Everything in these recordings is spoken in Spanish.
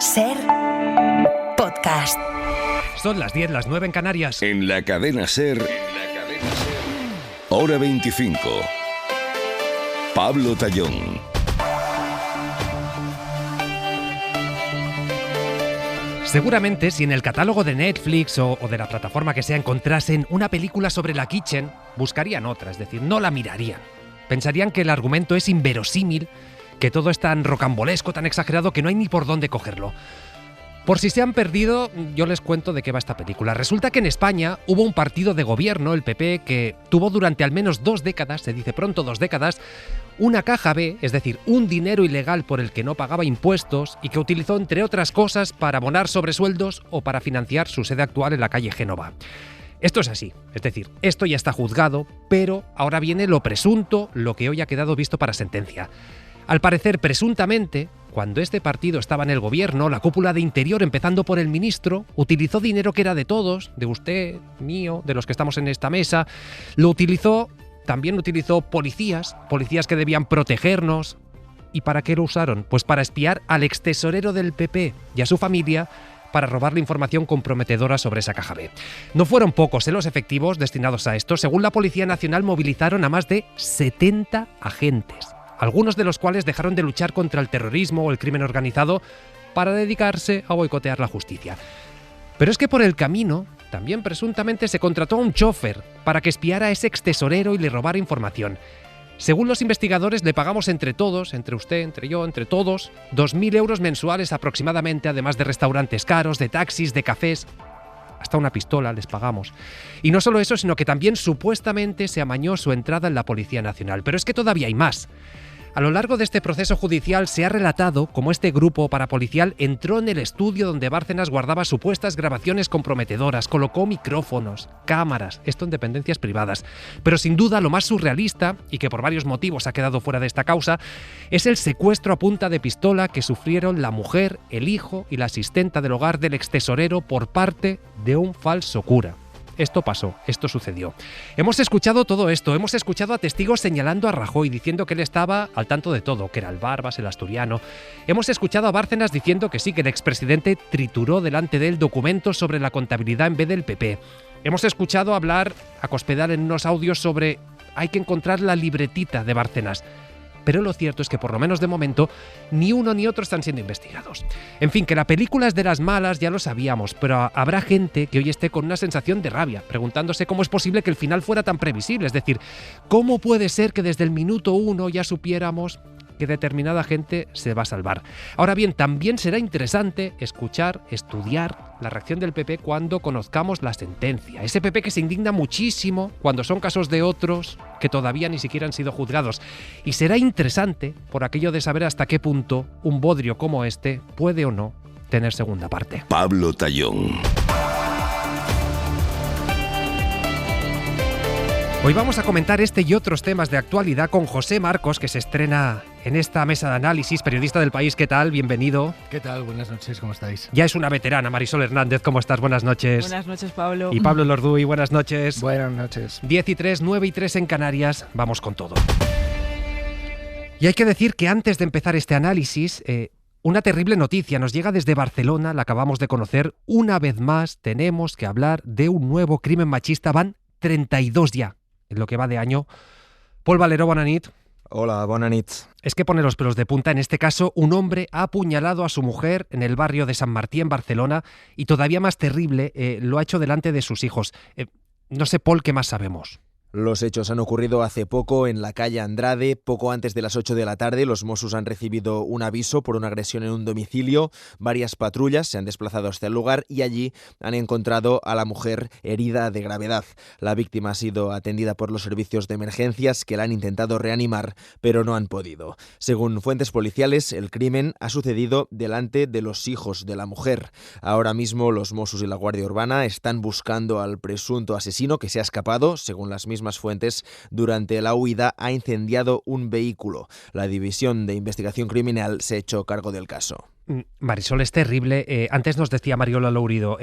SER Podcast. Son las 10, las 9 en Canarias. En la cadena SER, Hora 25. Pablo Tallón. Seguramente si en el catálogo de Netflix o de la plataforma que sea encontrasen una película sobre la Kitchen, buscarían otra, es decir, no la mirarían. Pensarían que el argumento es inverosímil, que todo es tan rocambolesco, tan exagerado, que no hay ni por dónde cogerlo. Por si se han perdido, yo les cuento de qué va esta película. Resulta que en España hubo un partido de gobierno, el PP, que tuvo durante al menos 2 décadas, se dice pronto 2 décadas, una caja B, es decir, un dinero ilegal por el que no pagaba impuestos y que utilizó, entre otras cosas, para abonar sobresueldos o para financiar su sede actual en la calle Génova. Esto es así, es decir, esto ya está juzgado, pero ahora viene lo presunto, lo que hoy ha quedado visto para sentencia. Al parecer, presuntamente, cuando este partido estaba en el gobierno, la cúpula de Interior, empezando por el ministro, utilizó dinero que era de todos, de usted, mío, de los que estamos en esta mesa, también utilizó policías que debían protegernos. ¿Y para qué lo usaron? Pues para espiar al extesorero del PP y a su familia, para robarle información comprometedora sobre esa caja B. No fueron pocos los efectivos destinados a esto. Según la Policía Nacional, movilizaron a más de 70 agentes, algunos de los cuales dejaron de luchar contra el terrorismo o el crimen organizado para dedicarse a boicotear la justicia. Pero es que por el camino, también presuntamente se contrató a un chofer para que espiara a ese extesorero y le robara información. Según los investigadores, le pagamos entre todos, entre usted, entre yo, entre todos, 2.000 euros mensuales aproximadamente, además de restaurantes caros, de taxis, de cafés. Hasta una pistola les pagamos. Y no solo eso, sino que también supuestamente se amañó su entrada en la Policía Nacional. Pero es que todavía hay más. A lo largo de este proceso judicial se ha relatado cómo este grupo parapolicial entró en el estudio donde Bárcenas guardaba supuestas grabaciones comprometedoras, colocó micrófonos, cámaras, esto en dependencias privadas. Pero sin duda lo más surrealista, y que por varios motivos ha quedado fuera de esta causa, es el secuestro a punta de pistola que sufrieron la mujer, el hijo y la asistenta del hogar del extesorero por parte de un falso cura. Esto pasó, esto sucedió. Hemos escuchado todo esto, hemos escuchado a testigos señalando a Rajoy, diciendo que él estaba al tanto de todo, que era el Barbas, el asturiano. Hemos escuchado a Bárcenas diciendo que sí, que el expresidente trituró delante de él documentos sobre la contabilidad en vez del PP. Hemos escuchado hablar a Cospedal en unos audios sobre hay que encontrar la libretita de Bárcenas. Pero lo cierto es que, por lo menos de momento, ni uno ni otro están siendo investigados. En fin, que la película es de las malas, ya lo sabíamos, pero habrá gente que hoy esté con una sensación de rabia, preguntándose cómo es posible que el final fuera tan previsible. Es decir, ¿cómo puede ser que desde el minuto 1 ya supiéramos que determinada gente se va a salvar? Ahora bien, también será interesante escuchar, estudiar la reacción del PP cuando conozcamos la sentencia. Ese PP que se indigna muchísimo cuando son casos de otros que todavía ni siquiera han sido juzgados. Y será interesante por aquello de saber hasta qué punto un bodrio como este puede o no tener segunda parte. Pablo Tallón. Hoy vamos a comentar este y otros temas de actualidad con José Marcos, que se estrena en esta mesa de análisis, periodista del País. ¿Qué tal? Bienvenido. ¿Qué tal? Buenas noches, ¿cómo estáis? Ya es una veterana, Marisol Hernández, ¿cómo estás? Buenas noches. Buenas noches, Pablo. Y Pablo Lorduy, buenas noches. Buenas noches. 10:03, 9:03 en Canarias, vamos con todo. Y hay que decir que antes de empezar este análisis, una terrible noticia nos llega desde Barcelona, la acabamos de conocer. Una vez más tenemos que hablar de un nuevo crimen machista, van 32 ya. En lo que va de año. Pol Valero, bona nit. Hola, bona nit. Es que pone los pelos de punta. En este caso, un hombre ha apuñalado a su mujer en el barrio de San Martí, en Barcelona, y todavía más terrible, lo ha hecho delante de sus hijos. No sé, Pol, ¿qué más sabemos? Los hechos han ocurrido hace poco en la calle Andrade. Poco antes de las 8 de la tarde, los Mossos han recibido un aviso por una agresión en un domicilio. Varias patrullas se han desplazado hasta el lugar y allí han encontrado a la mujer herida de gravedad. La víctima ha sido atendida por los servicios de emergencias que la han intentado reanimar, pero no han podido. Según fuentes policiales, el crimen ha sucedido delante de los hijos de la mujer. Ahora mismo los Mossos y la Guardia Urbana están buscando al presunto asesino que se ha escapado, según las mismas fuentes. Durante la huida ha incendiado un vehículo. La División de Investigación Criminal se ha hecho cargo del caso. Marisol, es terrible. Antes nos decía Mariola Lourido,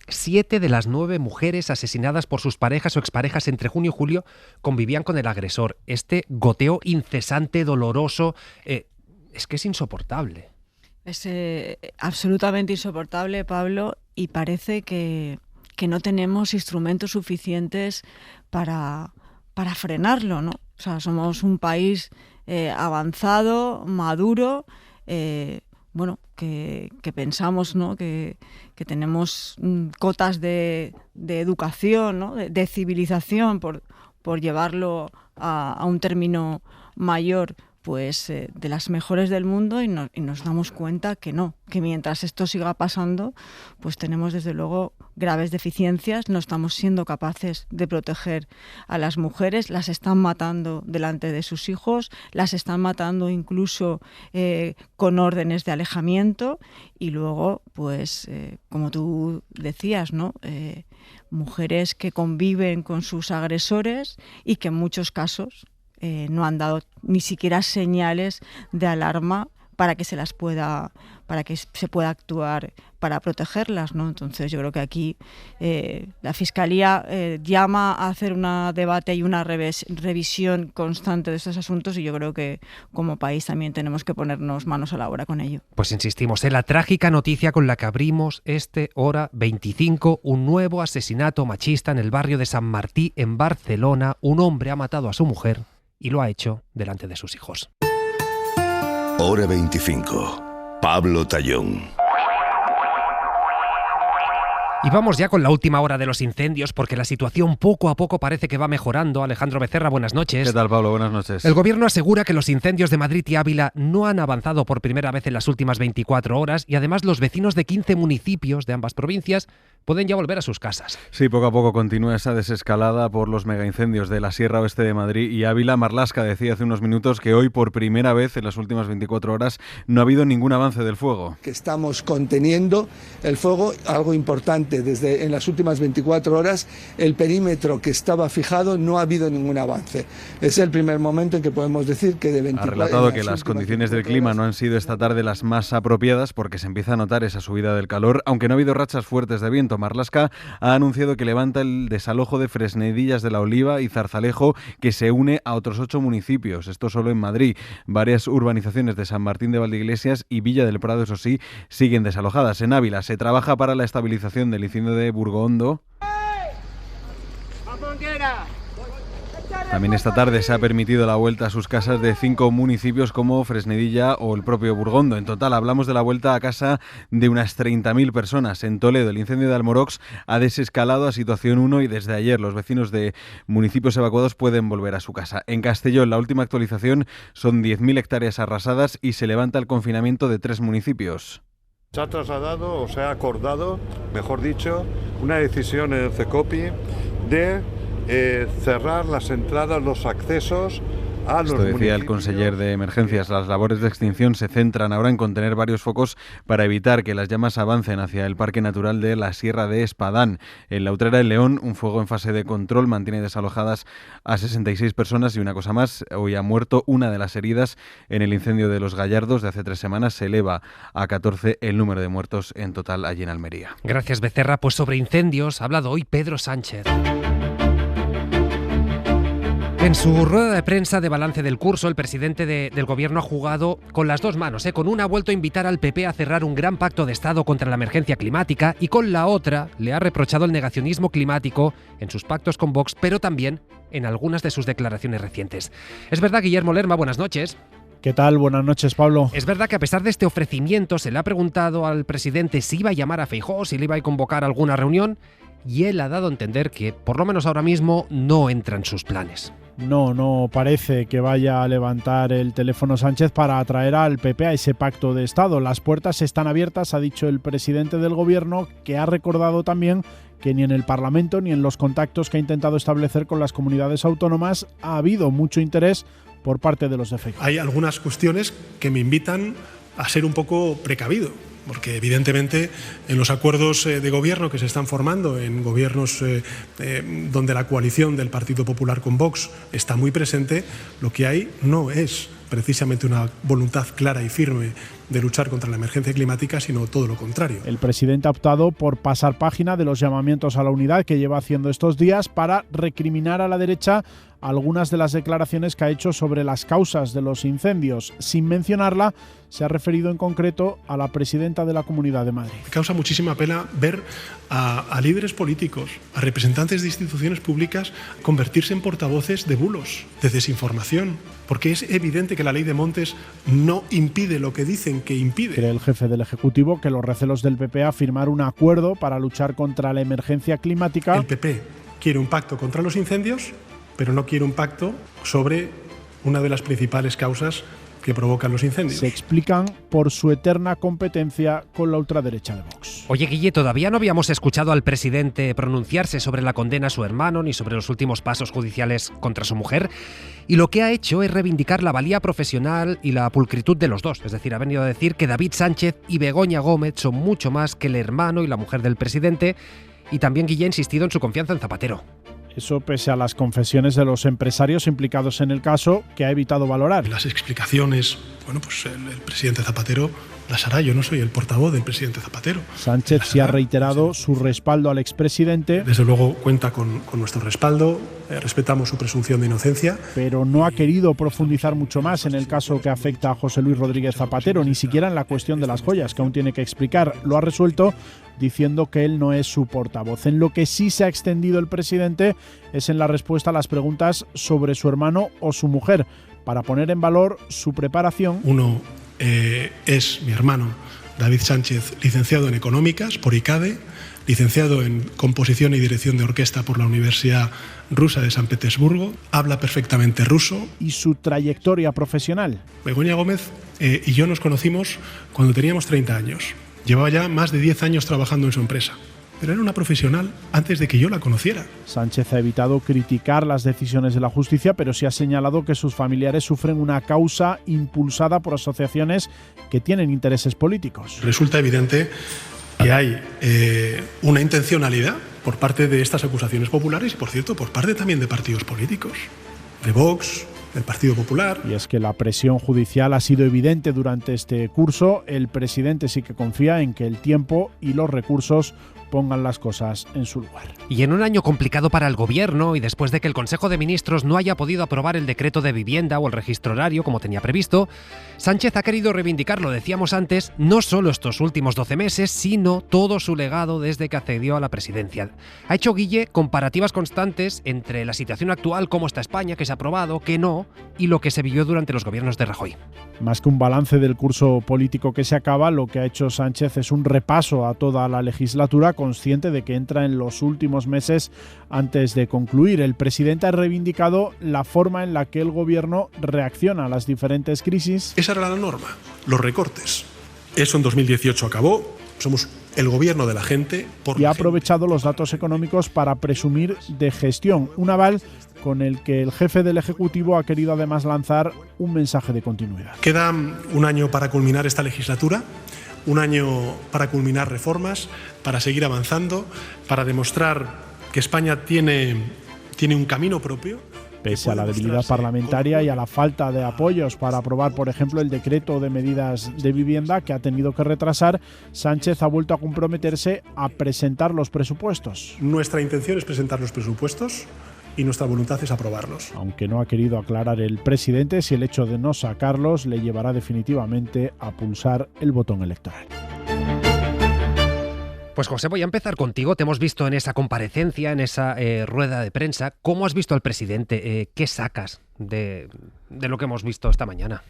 7 de las 9 mujeres asesinadas por sus parejas o exparejas entre junio y julio convivían con el agresor. Este goteo incesante, doloroso, es que es insoportable. Es absolutamente insoportable, Pablo, y parece que no tenemos instrumentos suficientes para frenarlo, ¿no? O sea, somos un país avanzado, maduro, que pensamos, ¿no?, que tenemos cotas de educación, ¿no?, de civilización, por llevarlo a un término mayor, pues de las mejores del mundo, y nos damos cuenta que no, que mientras esto siga pasando, pues tenemos desde luego graves deficiencias, no estamos siendo capaces de proteger a las mujeres, las están matando delante de sus hijos, las están matando incluso con órdenes de alejamiento, y luego, pues como tú decías, ¿no?, mujeres que conviven con sus agresores y que en muchos casos no han dado ni siquiera señales de alarma para que se pueda actuar para protegerlas, ¿no? Entonces yo creo que aquí la Fiscalía llama a hacer un debate y una revisión constante de estos asuntos, y yo creo que como país también tenemos que ponernos manos a la obra con ello. Pues insistimos en la trágica noticia con la que abrimos Hora 25, un nuevo asesinato machista en el barrio de San Martí, en Barcelona. Un hombre ha matado a su mujer y lo ha hecho delante de sus hijos. Hora 25. Pablo Tallón. Y vamos ya con la última hora de los incendios, porque la situación poco a poco parece que va mejorando. Alejandro Becerra, buenas noches. ¿Qué tal, Pablo? Buenas noches. El gobierno asegura que los incendios de Madrid y Ávila no han avanzado por primera vez en las últimas 24 horas, y además los vecinos de 15 municipios de ambas provincias pueden ya volver a sus casas. Sí, poco a poco continúa esa desescalada por los megaincendios de la Sierra Oeste de Madrid y Ávila. Marlaska decía hace unos minutos que hoy, por primera vez en las últimas 24 horas, no ha habido ningún avance del fuego. Que estamos conteniendo el fuego, algo importante, en las últimas 24 horas el perímetro que estaba fijado no ha habido ningún avance. Es el primer momento en que podemos decir que de 24 horas... Ha relatado que las condiciones del clima no han sido esta tarde las más apropiadas, porque se empieza a notar esa subida del calor, aunque no ha habido rachas fuertes de viento. Marlaska ha anunciado que levanta el desalojo de Fresnedillas de la Oliva y Zarzalejo, que se une a otros 8 municipios, esto solo en Madrid. Varias urbanizaciones de San Martín de Valdeiglesias y Villa del Prado, eso sí, siguen desalojadas. En Ávila se trabaja para la estabilización del incendio de Burgondo. También esta tarde se ha permitido la vuelta a sus casas de 5 municipios como Fresnedilla o el propio Burgondo. En total hablamos de la vuelta a casa de unas 30.000 personas. En Toledo el incendio de Almorox ha desescalado a situación 1 y desde ayer los vecinos de municipios evacuados pueden volver a su casa. En Castellón la última actualización son 10.000 hectáreas arrasadas y se levanta el confinamiento de 3 municipios. Se ha trasladado, o se ha acordado, mejor dicho, una decisión en el CECOPI de cerrar las entradas, los accesos a los municipios. Esto decía el conseller de Emergencias. Las labores de extinción se centran ahora en contener varios focos para evitar que las llamas avancen hacia el Parque Natural de la Sierra de Espadán. En la Utrera del León, un fuego en fase de control mantiene desalojadas a 66 personas y una cosa más, hoy ha muerto una de las heridas en el incendio de Los Gallardos de hace 3 semanas. Se eleva a 14 el número de muertos en total allí en Almería. Gracias, Becerra. Pues sobre incendios ha hablado hoy Pedro Sánchez. En su rueda de prensa de balance del curso, el presidente del gobierno ha jugado con las dos manos. Con una ha vuelto a invitar al PP a cerrar un gran pacto de Estado contra la emergencia climática, y con la otra le ha reprochado el negacionismo climático en sus pactos con Vox, pero también en algunas de sus declaraciones recientes. Es verdad, Guillermo Lerma, buenas noches. ¿Qué tal? Buenas noches, Pablo. Es verdad que a pesar de este ofrecimiento se le ha preguntado al presidente si iba a llamar a Feijóo, si le iba a convocar a alguna reunión, y él ha dado a entender que, por lo menos ahora mismo, no entra en sus planes. No parece que vaya a levantar el teléfono Sánchez para atraer al PP a ese pacto de Estado. Las puertas están abiertas, ha dicho el presidente del gobierno, que ha recordado también que ni en el Parlamento ni en los contactos que ha intentado establecer con las comunidades autónomas ha habido mucho interés por parte de los de Feijóo. Hay algunas cuestiones que me invitan a ser un poco precavido, porque evidentemente en los acuerdos de gobierno que se están formando, en gobiernos donde la coalición del Partido Popular con Vox está muy presente, lo que hay no es precisamente una voluntad clara y firme de luchar contra la emergencia climática, sino todo lo contrario. El presidente ha optado por pasar página de los llamamientos a la unidad que lleva haciendo estos días para recriminar a la derecha algunas de las declaraciones que ha hecho sobre las causas de los incendios. Sin mencionarla, se ha referido en concreto a la presidenta de la Comunidad de Madrid. Me causa muchísima pena ver a líderes políticos, a representantes de instituciones públicas convertirse en portavoces de bulos, de desinformación, porque es evidente que la ley de montes no impide lo que dicen que impide. Cree el jefe del Ejecutivo que los recelos del PP a firmar un acuerdo para luchar contra la emergencia climática. El PP quiere un pacto contra los incendios, pero no quiere un pacto sobre una de las principales causas que provocan los incendios. Se explican por su eterna competencia con la ultraderecha de Vox. Oye, Guille, todavía no habíamos escuchado al presidente pronunciarse sobre la condena a su hermano ni sobre los últimos pasos judiciales contra su mujer. Y lo que ha hecho es reivindicar la valía profesional y la pulcritud de los dos. Es decir, ha venido a decir que David Sánchez y Begoña Gómez son mucho más que el hermano y la mujer del presidente. Y también Guille ha insistido en su confianza en Zapatero. Eso pese a las confesiones de los empresarios implicados en el caso, que ha evitado valorar. Las explicaciones, bueno, pues el presidente Zapatero las hará. Yo no soy el portavoz del presidente Zapatero. Sánchez sí ha reiterado su respaldo al expresidente. Desde luego cuenta con nuestro respaldo, respetamos su presunción de inocencia. Pero no ha querido profundizar mucho más en el caso que afecta a José Luis Rodríguez Zapatero, ni siquiera en la cuestión de las joyas, que aún tiene que explicar. Lo ha resuelto diciendo que él no es su portavoz. En lo que sí se ha extendido el presidente es en la respuesta a las preguntas sobre su hermano o su mujer, para poner en valor su preparación. Uno es mi hermano David Sánchez, licenciado en Económicas por ICADE, licenciado en Composición y Dirección de Orquesta por la Universidad Rusa de San Petersburgo, habla perfectamente ruso. ¿Y su trayectoria profesional? Begoña Gómez y yo nos conocimos cuando teníamos 30 años. Llevaba ya más de 10 años trabajando en su empresa, pero era una profesional antes de que yo la conociera. Sánchez ha evitado criticar las decisiones de la justicia, pero sí ha señalado que sus familiares sufren una causa impulsada por asociaciones que tienen intereses políticos. Resulta evidente que hay una intencionalidad por parte de estas acusaciones populares y, por cierto, por parte también de partidos políticos, de Vox, del Partido Popular. Y es que la presión judicial ha sido evidente durante este curso. El presidente sí que confía en que el tiempo y los recursos pongan las cosas en su lugar. Y en un año complicado para el gobierno y después de que el Consejo de Ministros no haya podido aprobar el decreto de vivienda o el registro horario como tenía previsto, Sánchez ha querido reivindicar, lo decíamos antes, no solo estos últimos 12 meses, sino todo su legado desde que accedió a la presidencia. Ha hecho, Guille, comparativas constantes entre la situación actual, cómo está España, que se ha aprobado, que no, y lo que se vivió durante los gobiernos de Rajoy. Más que un balance del curso político que se acaba, lo que ha hecho Sánchez es un repaso a toda la legislatura, consciente de que entra en los últimos meses antes de concluir. El presidente ha reivindicado la forma en la que el gobierno reacciona a las diferentes crisis. Esa era la norma, los recortes. Eso en 2018 acabó. Somos el gobierno de la gente. Y ha aprovechado los datos económicos para presumir de gestión, un aval con el que el jefe del Ejecutivo ha querido además lanzar un mensaje de continuidad. Queda un año para culminar esta legislatura, un año para culminar reformas, para seguir avanzando, para demostrar que España tiene un camino propio. Pese a la debilidad parlamentaria y a la falta de apoyos para aprobar, por ejemplo, el decreto de medidas de vivienda que ha tenido que retrasar, Sánchez ha vuelto a comprometerse a presentar los presupuestos. Nuestra intención es presentar los presupuestos y nuestra voluntad es aprobarlos. Aunque no ha querido aclarar el presidente si el hecho de no sacarlos le llevará definitivamente a pulsar el botón electoral. Pues José, voy a empezar contigo. Te hemos visto en esa comparecencia, en esa rueda de prensa. ¿Cómo has visto al presidente? ¿Qué sacas de lo que hemos visto esta mañana?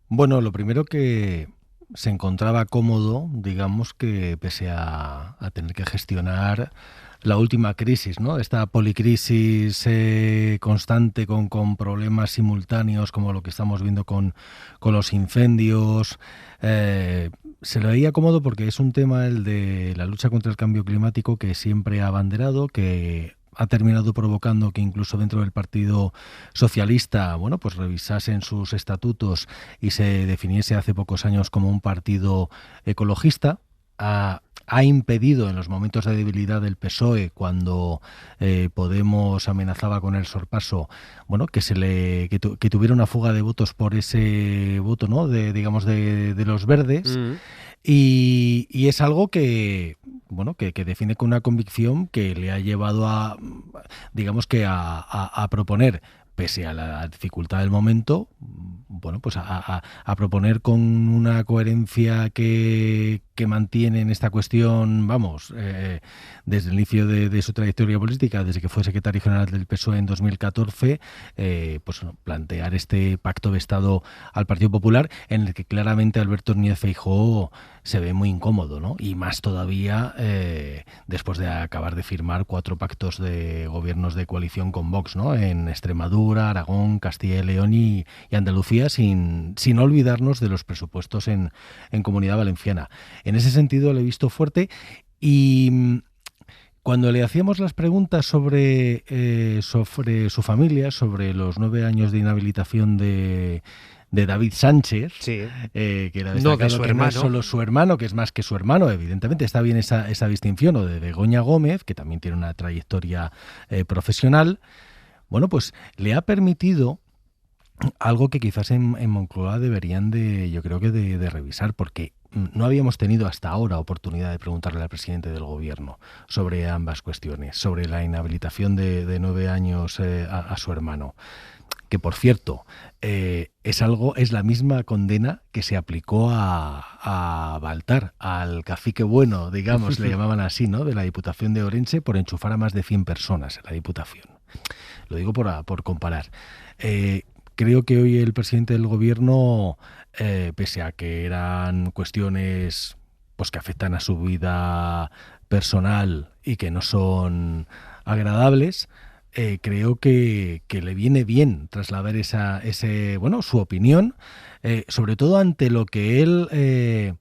Bueno, lo primero que se encontraba cómodo, digamos, que pese a tener que gestionar la última crisis, ¿no? Esta policrisis constante con problemas simultáneos como lo que estamos viendo con los incendios. Se le veía cómodo porque es un tema, el de la lucha contra el cambio climático, que siempre ha abanderado, que ha terminado provocando que incluso dentro del Partido Socialista, bueno, pues revisasen sus estatutos y se definiese hace pocos años como un partido ecologista. ha impedido en los momentos de debilidad del PSOE, cuando Podemos amenazaba con el sorpaso, bueno, que tuviera una fuga de votos por ese voto, ¿no? de los verdes. Y es algo que, bueno, que define con una convicción que le ha llevado a, digamos que a proponer, pese a la dificultad del momento, bueno, pues a proponer con una coherencia que mantiene en esta cuestión, vamos, desde el inicio de su trayectoria política, desde que fue secretario general del PSOE en 2014, pues plantear este pacto de Estado al Partido Popular, en el que claramente Alberto Núñez Feijóo se ve muy incómodo, ¿no? Y más todavía después de acabar de firmar 4 pactos de gobiernos de coalición con Vox, ¿no? En Extremadura, Aragón, Castilla y León y Andalucía, sin olvidarnos de los presupuestos en Comunidad Valenciana. En ese sentido le he visto fuerte, y cuando le hacíamos las preguntas sobre su familia, sobre los 9 años de inhabilitación de David Sánchez, sí, que era destacado, no de su que hermano. No es solo su hermano, que es más que su hermano, evidentemente está bien esa distinción, o de Begoña Gómez, que también tiene una trayectoria profesional, bueno, pues le ha permitido algo que quizás en Moncloa deberían yo creo que de revisar, porque no habíamos tenido hasta ahora oportunidad de preguntarle al presidente del gobierno sobre ambas cuestiones, sobre la inhabilitación de 9 años a su hermano, que por cierto es la misma condena que se aplicó a Baltar, al cacique bueno, digamos, le llamaban así, ¿no?, de la Diputación de Orense, por enchufar a más de 100 personas en la Diputación. Lo digo por comparar. Creo que hoy el presidente del gobierno, pese a que eran cuestiones pues que afectan a su vida personal y que no son agradables, creo que le viene bien trasladar su opinión, sobre todo ante lo que él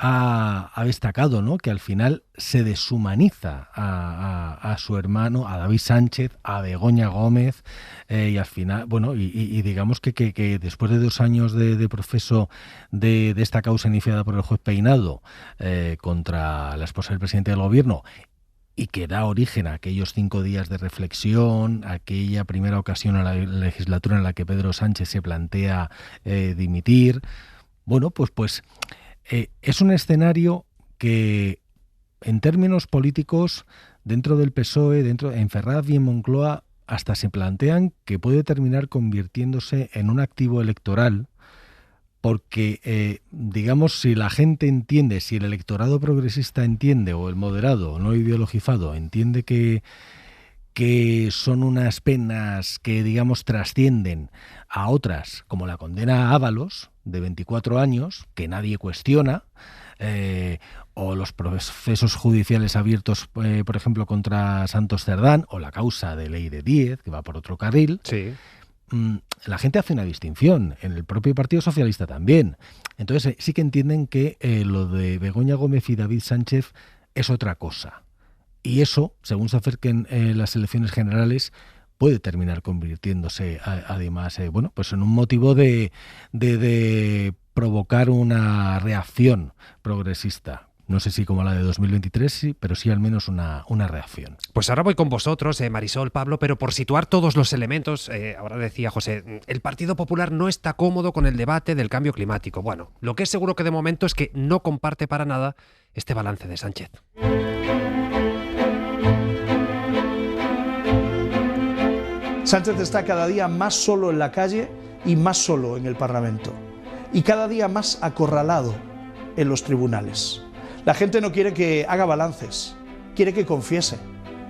ha destacado, ¿no?, que al final se deshumaniza a su hermano, a David Sánchez, a Begoña Gómez, y al final, bueno, y digamos que después de 2 años de proceso de esta causa iniciada por el juez Peinado contra la esposa del presidente del gobierno, y que da origen a aquellos 5 días de reflexión, aquella primera ocasión en la legislatura en la que Pedro Sánchez se plantea dimitir, bueno, pues es un escenario que, en términos políticos, dentro del PSOE, en Ferraz y en Moncloa, hasta se plantean que puede terminar convirtiéndose en un activo electoral, porque, digamos, si la gente entiende, si el electorado progresista entiende, o el moderado, no ideologizado, entiende que son unas penas que, digamos, trascienden a otras, como la condena a Ábalos, de 24 años, que nadie cuestiona, o los procesos judiciales abiertos, por ejemplo, contra Santos Cerdán, o la causa de Leire Díez, que va por otro carril, sí, la gente hace una distinción, en el propio Partido Socialista también. Entonces sí que entienden que lo de Begoña Gómez y David Sánchez es otra cosa. Y eso, según se acerquen las elecciones generales, puede terminar convirtiéndose además pues en un motivo de provocar una reacción progresista. No sé si como la de 2023, sí, pero sí al menos una reacción. Pues ahora voy con vosotros, Marisol, Pablo, pero por situar todos los elementos, ahora decía José, el Partido Popular no está cómodo con el debate del cambio climático. Bueno, lo que es seguro que de momento es que no comparte para nada este balance de Sánchez. Sánchez está cada día más solo en la calle y más solo en el Parlamento, y cada día más acorralado en los tribunales. La gente no quiere que haga balances, quiere que confiese,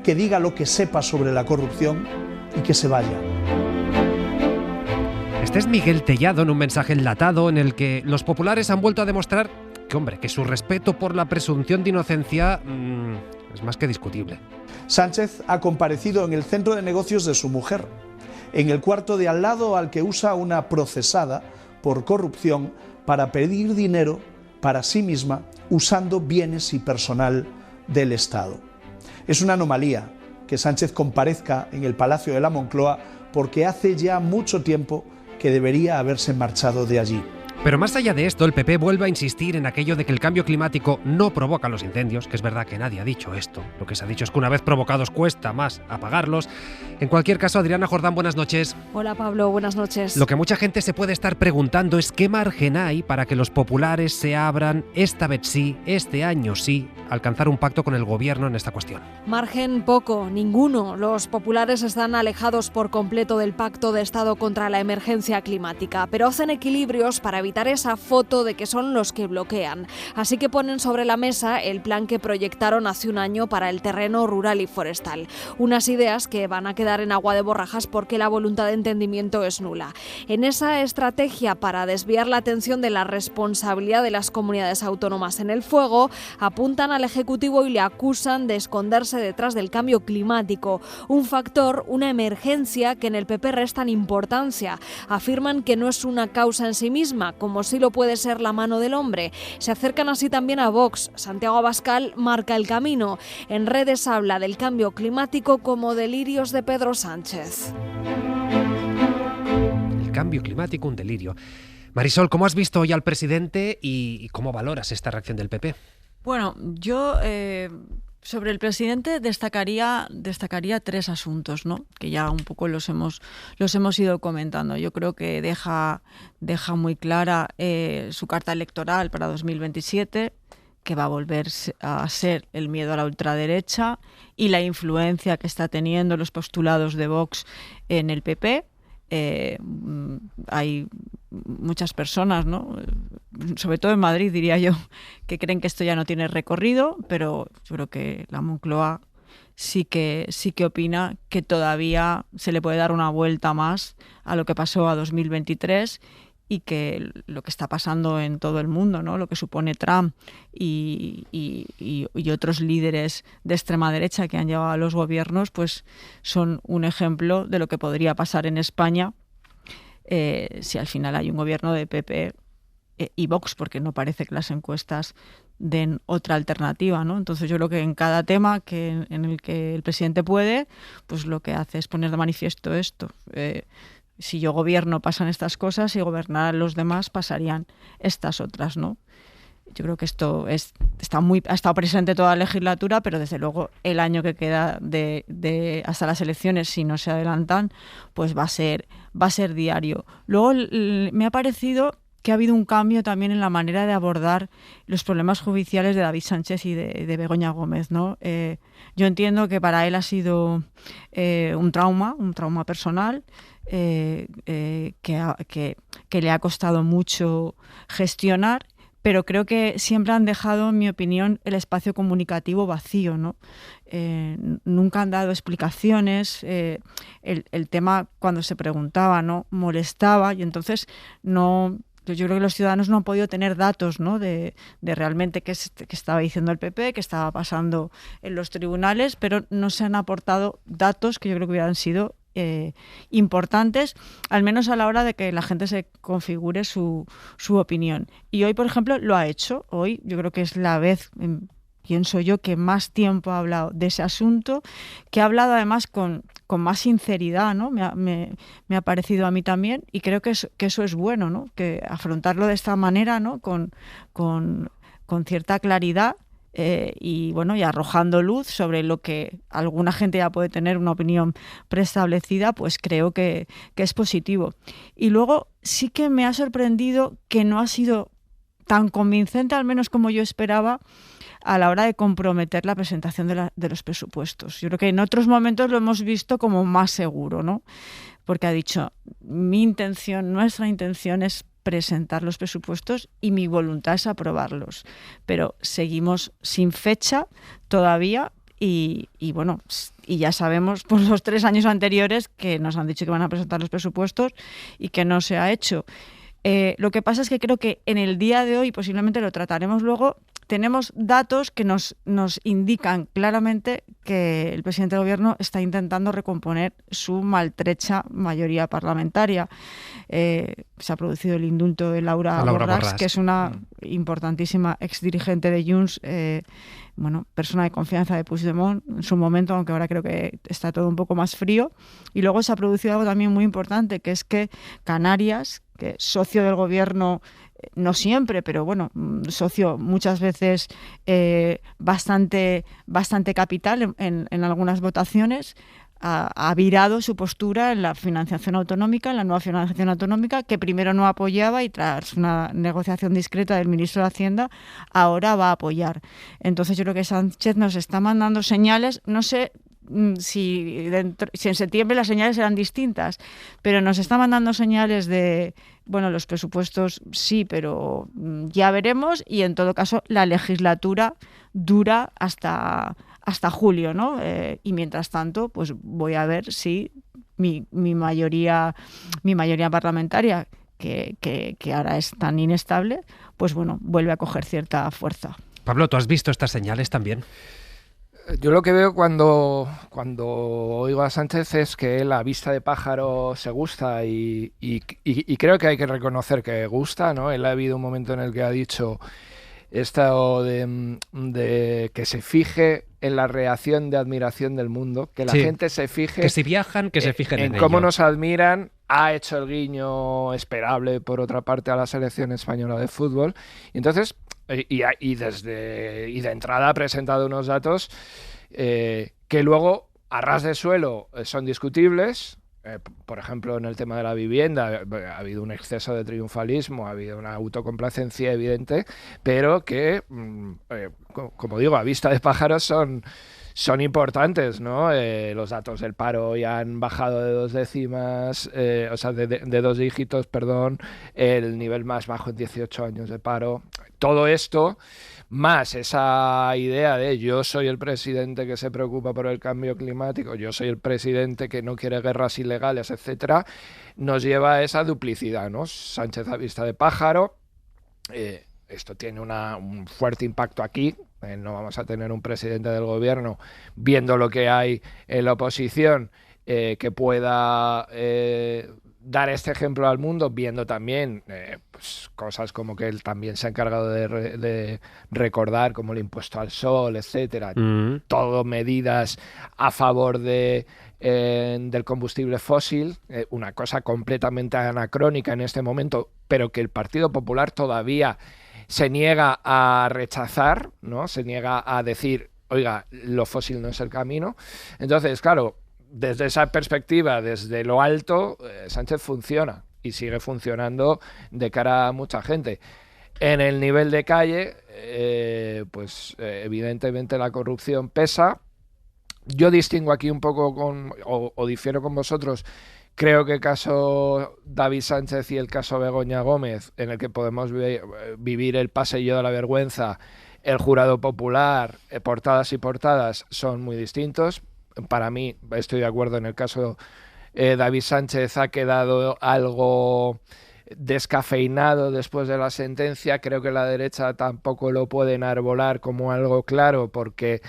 que diga lo que sepa sobre la corrupción y que se vaya. Este es Miguel Tellado en un mensaje enlatado en el que los populares han vuelto a demostrar que su respeto por la presunción de inocencia es más que discutible. Sánchez ha comparecido en el centro de negocios de su mujer, en el cuarto de al lado al que usa una procesada por corrupción para pedir dinero para sí misma usando bienes y personal del Estado. Es una anomalía que Sánchez comparezca en el Palacio de la Moncloa, porque hace ya mucho tiempo que debería haberse marchado de allí. Pero más allá de esto, el PP vuelve a insistir en aquello de que el cambio climático no provoca los incendios, que es verdad que nadie ha dicho esto. Lo que se ha dicho es que una vez provocados cuesta más apagarlos. En cualquier caso, Adriana Jordán, buenas noches. Hola Pablo, buenas noches. Lo que mucha gente se puede estar preguntando es qué margen hay para que los populares se abran, esta vez sí, este año sí, a alcanzar un pacto con el gobierno en esta cuestión. Margen poco, ninguno. Los populares están alejados por completo del pacto de Estado contra la emergencia climática, pero hacen equilibrios para evitar esa foto de que son los que bloquean. Así que ponen sobre la mesa el plan que proyectaron hace un año para el terreno rural y forestal. Unas ideas que van a quedar en agua de borrajas porque la voluntad de entendimiento es nula. En esa estrategia para desviar la atención de la responsabilidad de las comunidades autónomas en el fuego, apuntan al Ejecutivo y le acusan de esconderse detrás del cambio climático, un factor, una emergencia que en el PP restan importancia. Afirman que no es una causa en sí misma, como sí lo puede ser la mano del hombre. Se acercan así también a Vox. Santiago Abascal marca el camino. En redes habla del cambio climático como delirios de Pedro Sánchez. El cambio climático, un delirio. Marisol, ¿cómo has visto hoy al presidente y cómo valoras esta reacción del PP? Bueno, yo sobre el presidente destacaría 3 asuntos, ¿no? Que ya un poco los hemos ido comentando. Yo creo que deja muy clara su carta electoral para 2027, que va a volver a ser el miedo a la ultraderecha y la influencia que está teniendo los postulados de Vox en el PP. Hay muchas personas, ¿no?, sobre todo en Madrid, diría yo, que creen que esto ya no tiene recorrido, pero yo creo que la Moncloa sí que opina que todavía se le puede dar una vuelta más a lo que pasó a 2023 y que lo que está pasando en todo el mundo, ¿no?, lo que supone Trump y otros líderes de extrema derecha que han llevado a los gobiernos, pues son un ejemplo de lo que podría pasar en España si al final hay un gobierno de PP y Vox, porque no parece que las encuestas den otra alternativa, ¿no? Entonces yo creo que en cada tema en el que el presidente puede, pues lo que hace es poner de manifiesto esto. Si yo gobierno pasan estas cosas, si gobernaran los demás pasarían estas otras, ¿no? Yo creo que esto ha estado presente toda la legislatura, pero desde luego el año que queda hasta las elecciones, si no se adelantan, pues va a ser diario. Luego me ha parecido que ha habido un cambio también en la manera de abordar los problemas judiciales de David Sánchez y de Begoña Gómez, ¿no? Yo entiendo que para él ha sido un trauma personal, que le ha costado mucho gestionar, pero creo que siempre han dejado, en mi opinión, el espacio comunicativo vacío, ¿no? Nunca han dado explicaciones. El tema, cuando se preguntaba, ¿no?, molestaba, y entonces no... Yo creo que los ciudadanos no han podido tener datos, ¿no?, de realmente qué estaba diciendo el PP, qué estaba pasando en los tribunales, pero no se han aportado datos que yo creo que hubieran sido importantes, al menos a la hora de que la gente se configure su opinión. Y hoy, por ejemplo, lo ha hecho. Hoy yo creo que es la vez, pienso yo, que más tiempo ha hablado de ese asunto, que ha hablado además con más sinceridad, ¿no? Me ha parecido a mí también, y creo que eso es bueno, ¿no? Que afrontarlo de esta manera, ¿no?, con cierta claridad, y bueno, y arrojando luz sobre lo que alguna gente ya puede tener una opinión preestablecida, pues creo que es positivo. Y luego sí que me ha sorprendido que no ha sido tan convincente, al menos como yo esperaba, a la hora de comprometer la presentación de los presupuestos. Yo creo que en otros momentos lo hemos visto como más seguro, ¿no? Porque ha dicho, nuestra intención es presentar los presupuestos y mi voluntad es aprobarlos. Pero seguimos sin fecha todavía y bueno, y ya sabemos por los 3 años anteriores que nos han dicho que van a presentar los presupuestos y que no se ha hecho. Lo que pasa es que creo que en el día de hoy, posiblemente lo trataremos luego, tenemos datos que nos indican claramente que el presidente del gobierno está intentando recomponer su maltrecha mayoría parlamentaria. Se ha producido el indulto de Laura Borràs, que es una importantísima exdirigente de Junts, persona de confianza de Puigdemont en su momento, aunque ahora creo que está todo un poco más frío. Y luego se ha producido algo también muy importante, que es que Canarias, que socio del gobierno, no siempre, pero bueno, socio muchas veces bastante capital en algunas votaciones, ha virado su postura en la financiación autonómica, en la nueva financiación autonómica, que primero no apoyaba y tras una negociación discreta del ministro de Hacienda, ahora va a apoyar. Entonces yo creo que Sánchez nos está mandando señales, no sé si en septiembre las señales serán distintas, pero nos está mandando señales de, bueno, los presupuestos sí, pero ya veremos, y en todo caso la legislatura dura hasta julio, ¿no? Y mientras tanto, pues voy a ver si mi mayoría parlamentaria, que ahora es tan inestable, pues bueno, vuelve a coger cierta fuerza. Pablo, ¿tú has visto estas señales también? Yo lo que veo cuando oigo a Sánchez es que la vista de pájaro se gusta y creo que hay que reconocer que gusta, ¿no? Él ha habido un momento en el que ha dicho esto de que se fije en la reacción de admiración del mundo, que la gente se fije... Que si viajan, que se fijen en cómo ello. nos admiran. Ha hecho el guiño esperable, por otra parte, a la selección española de fútbol. Y entonces, y de entrada ha presentado unos datos que luego, a ras de suelo, son discutibles. Por ejemplo, en el tema de la vivienda ha habido un exceso de triunfalismo, ha habido una autocomplacencia evidente, pero que, como digo, a vista de pájaros son importantes, ¿no? Los datos del paro ya han bajado de 2 décimas, o sea, de 2 dígitos, perdón, el nivel más bajo en 18 años de paro. Todo esto, más esa idea de yo soy el presidente que se preocupa por el cambio climático, yo soy el presidente que no quiere guerras ilegales, etcétera, nos lleva a esa duplicidad, ¿no? Sánchez a vista de pájaro. Esto tiene un fuerte impacto aquí. No vamos a tener un presidente del gobierno, viendo lo que hay en la oposición, que pueda dar este ejemplo al mundo, viendo también pues, cosas como que él también se ha encargado de recordar, como el impuesto al sol, etcétera. Todo medidas a favor del combustible fósil, una cosa completamente anacrónica en este momento, pero que el Partido Popular todavía se niega a rechazar, ¿no? Se niega a decir, oiga, lo fósil no es el camino. Entonces, claro, desde esa perspectiva, desde lo alto, Sánchez funciona y sigue funcionando de cara a mucha gente. En el nivel de calle, pues evidentemente la corrupción pesa. Yo distingo aquí un poco o difiero con vosotros. Creo que el caso David Sánchez y el caso Begoña Gómez, en el que podemos vivir el pasillo de la vergüenza, el jurado popular, portadas y portadas, son muy distintos. Para mí, estoy de acuerdo, en el caso David Sánchez ha quedado algo descafeinado después de la sentencia. Creo que la derecha tampoco lo puede enarbolar como algo claro, porque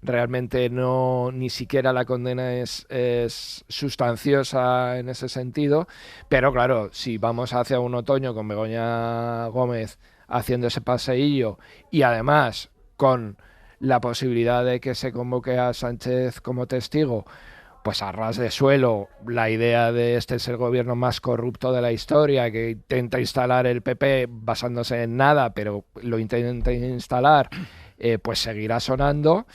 realmente ni siquiera la condena es sustanciosa en ese sentido, pero claro, si vamos hacia un otoño con Begoña Gómez haciendo ese paseillo y además con la posibilidad de que se convoque a Sánchez como testigo, pues a ras de suelo, la idea de este es el gobierno más corrupto de la historia, que intenta instalar el PP basándose en nada, pero lo intenta instalar, pues seguirá sonando.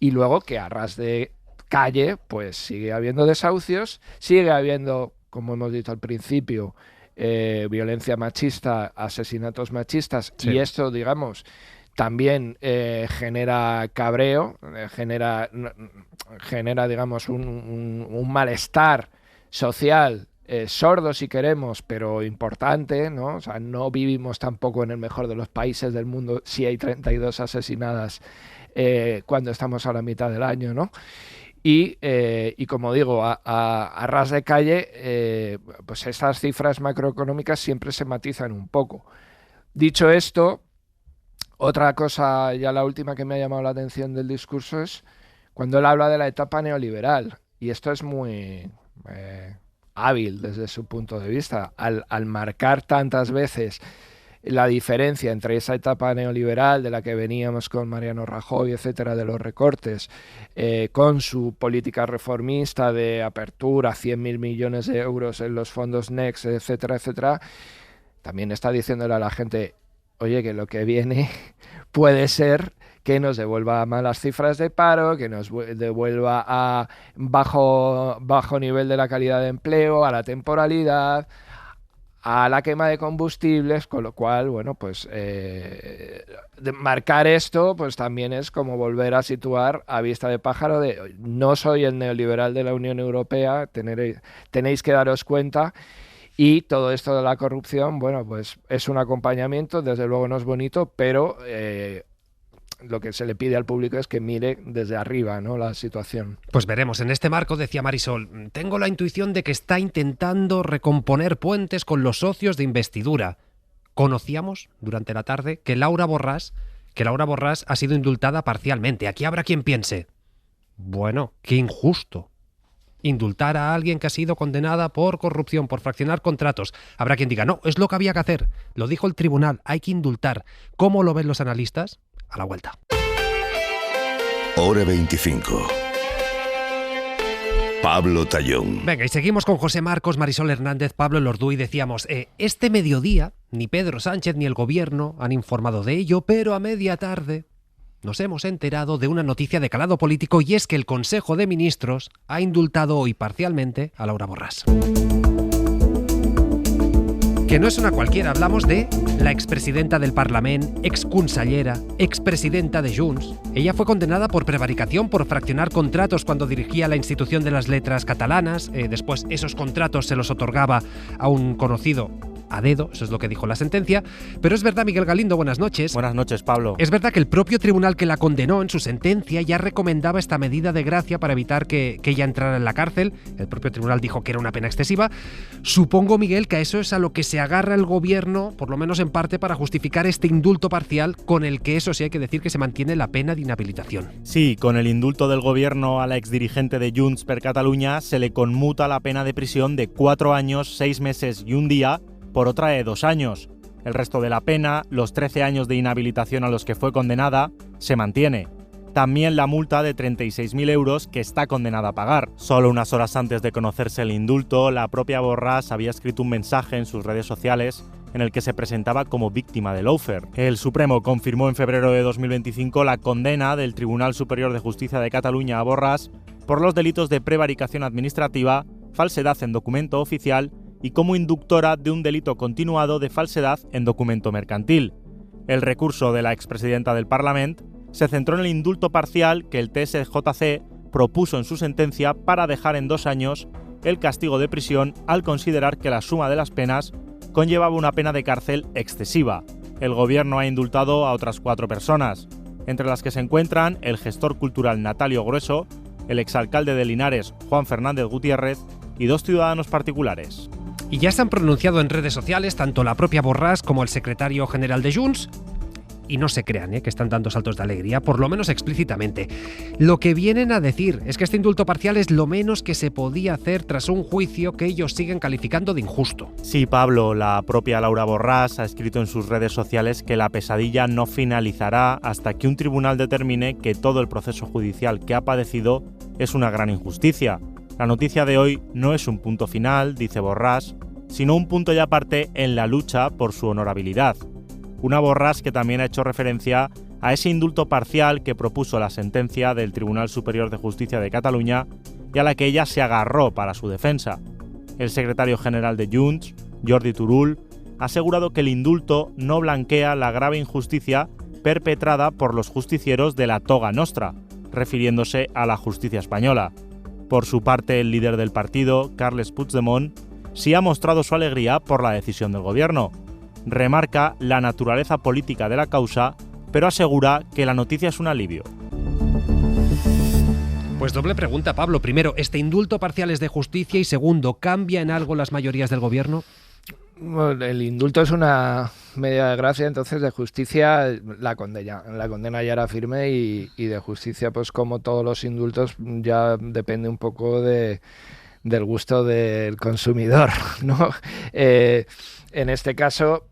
Y luego que a ras de calle, pues sigue habiendo desahucios, sigue habiendo, como hemos dicho al principio, violencia machista, asesinatos machistas, sí. Y esto, digamos, también genera cabreo, genera digamos, un malestar social sordo, si queremos, pero importante, ¿no? O sea, no vivimos tampoco en el mejor de los países del mundo si hay 32 asesinadas cuando estamos a la mitad del año, ¿no? Y como digo, a ras de calle, pues estas cifras macroeconómicas siempre se matizan un poco. Dicho esto, otra cosa, ya la última que me ha llamado la atención del discurso es cuando él habla de la etapa neoliberal, y esto es muy hábil desde su punto de vista, al marcar tantas veces la diferencia entre esa etapa neoliberal de la que veníamos con Mariano Rajoy, etcétera, de los recortes, con su política reformista de apertura, 100.000 millones de euros en los fondos Next, etcétera, etcétera, también está diciéndole a la gente, oye, que lo que viene puede ser que nos devuelva malas cifras de paro, que nos devuelva a bajo nivel de la calidad de empleo, a la temporalidad, a la quema de combustibles, con lo cual, bueno, pues marcar esto pues también es como volver a situar a vista de pájaro de no soy el neoliberal de la Unión Europea, tenéis que daros cuenta. Y todo esto de la corrupción, bueno, pues es un acompañamiento, desde luego no es bonito, pero lo que se le pide al público es que mire desde arriba, ¿no?, la situación. Pues veremos. En este marco, decía Marisol, tengo la intuición de que está intentando recomponer puentes con los socios de investidura. Conocíamos durante la tarde que Laura Borràs ha sido indultada parcialmente. Aquí habrá quien piense, bueno, qué injusto indultar a alguien que ha sido condenada por corrupción, por fraccionar contratos. Habrá quien diga, no, es lo que había que hacer. Lo dijo el tribunal, hay que indultar. ¿Cómo lo ven los analistas? A la vuelta. Hora 25. Pablo Tallón. Venga, y seguimos con José Marcos, Marisol Hernández, Pablo Lordú, y decíamos, este mediodía ni Pedro Sánchez ni el gobierno han informado de ello, pero a media tarde nos hemos enterado de una noticia de calado político, y es que el Consejo de Ministros ha indultado hoy parcialmente a Laura Borràs. Que no es una cualquiera, hablamos de la expresidenta del Parlament, exconsellera, expresidenta de Junts. Ella fue condenada por prevaricación, por fraccionar contratos cuando dirigía la Institución de las Letras Catalanas. Después esos contratos se los otorgaba a un conocido a dedo, eso es lo que dijo la sentencia. Pero es verdad, Miguel Galindo, buenas noches. Buenas noches, Pablo. Es verdad que el propio tribunal que la condenó en su sentencia ya recomendaba esta medida de gracia para evitar que ella entrara en la cárcel. El propio tribunal dijo que era una pena excesiva. Supongo, Miguel, que a eso es a lo que se agarra el gobierno, por lo menos en parte, para justificar este indulto parcial, con el que, eso sí hay que decir, que se mantiene la pena de inhabilitación. Sí, con el indulto del gobierno a la exdirigente de Junts per Catalunya se le conmuta la pena de prisión de 4 años, 6 meses y 1 día por otra de 2 años. El resto de la pena, los 13 años de inhabilitación a los que fue condenada, se mantiene. También la multa de 36.000 euros que está condenada a pagar. Solo unas horas antes de conocerse el indulto, la propia Borràs había escrito un mensaje en sus redes sociales en el que se presentaba como víctima de lawfare. El Supremo confirmó en febrero de 2025 la condena del Tribunal Superior de Justicia de Cataluña a Borràs por los delitos de prevaricación administrativa, falsedad en documento oficial y como inductora de un delito continuado de falsedad en documento mercantil. El recurso de la expresidenta del Parlament se centró en el indulto parcial que el TSJC propuso en su sentencia para dejar en 2 años el castigo de prisión al considerar que la suma de las penas conllevaba una pena de cárcel excesiva. El gobierno ha indultado a otras 4 personas, entre las que se encuentran el gestor cultural Natalio Grueso, el exalcalde de Linares Juan Fernández Gutiérrez y 2 ciudadanos particulares. Y ya se han pronunciado en redes sociales tanto la propia Borràs como el secretario general de Junts. Y no se crean que están dando saltos de alegría, por lo menos explícitamente. Lo que vienen a decir es que este indulto parcial es lo menos que se podía hacer tras un juicio que ellos siguen calificando de injusto. Sí, Pablo, la propia Laura Borràs ha escrito en sus redes sociales que la pesadilla no finalizará hasta que un tribunal determine que todo el proceso judicial que ha padecido es una gran injusticia. La noticia de hoy no es un punto final, dice Borràs, sino un punto y aparte en la lucha por su honorabilidad. Una Borràs que también ha hecho referencia a ese indulto parcial que propuso la sentencia del Tribunal Superior de Justicia de Cataluña y a la que ella se agarró para su defensa. El secretario general de Junts, Jordi Turull, ha asegurado que el indulto no blanquea la grave injusticia perpetrada por los justicieros de la toga nostra, refiriéndose a la justicia española. Por su parte, el líder del partido, Carles Puigdemont, sí ha mostrado su alegría por la decisión del gobierno. Remarca la naturaleza política de la causa, pero asegura que la noticia es un alivio. Pues doble pregunta, Pablo. Primero, ¿este indulto parcial es de justicia? Y segundo, ¿cambia en algo las mayorías del gobierno? Bueno, el indulto es una medida de gracia, entonces de justicia la condena ya era firme y de justicia, pues como todos los indultos, ya depende un poco del gusto del consumidor, ¿no? En este caso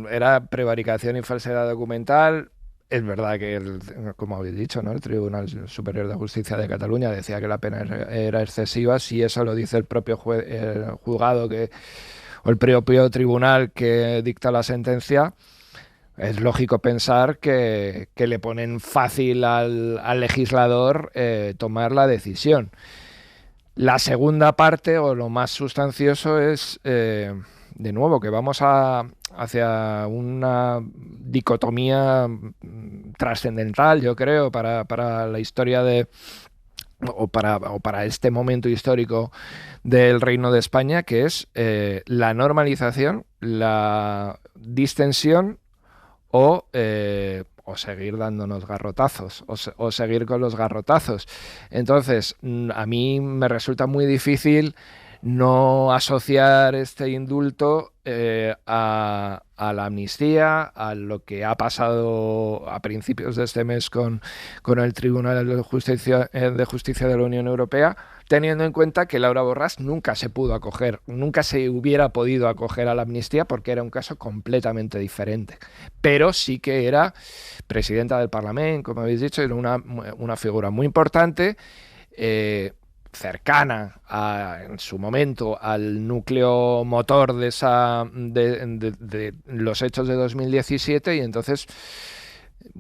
era prevaricación y falsedad documental. Es verdad que, como habéis dicho, ¿no? El Tribunal Superior de Justicia de Cataluña decía que la pena era excesiva. Si eso lo dice el propio juzgado o el propio tribunal que dicta la sentencia, es lógico pensar que le ponen fácil al legislador tomar la decisión. La segunda parte, o lo más sustancioso, es, de nuevo, que vamos hacia una dicotomía trascendental, yo creo, para la historia o para este momento histórico del Reino de España, que es la normalización, la distensión o seguir dándonos garrotazos, o seguir con los garrotazos. Entonces, a mí me resulta muy difícil no asociar este indulto a la amnistía, a lo que ha pasado a principios de este mes con el Tribunal de Justicia de la Unión Europea, teniendo en cuenta que Laura Borràs nunca se hubiera podido acoger a la amnistía porque era un caso completamente diferente. Pero sí que era presidenta del Parlamento, como habéis dicho, era una figura muy importante, cercana en su momento al núcleo motor de los hechos de 2017, y entonces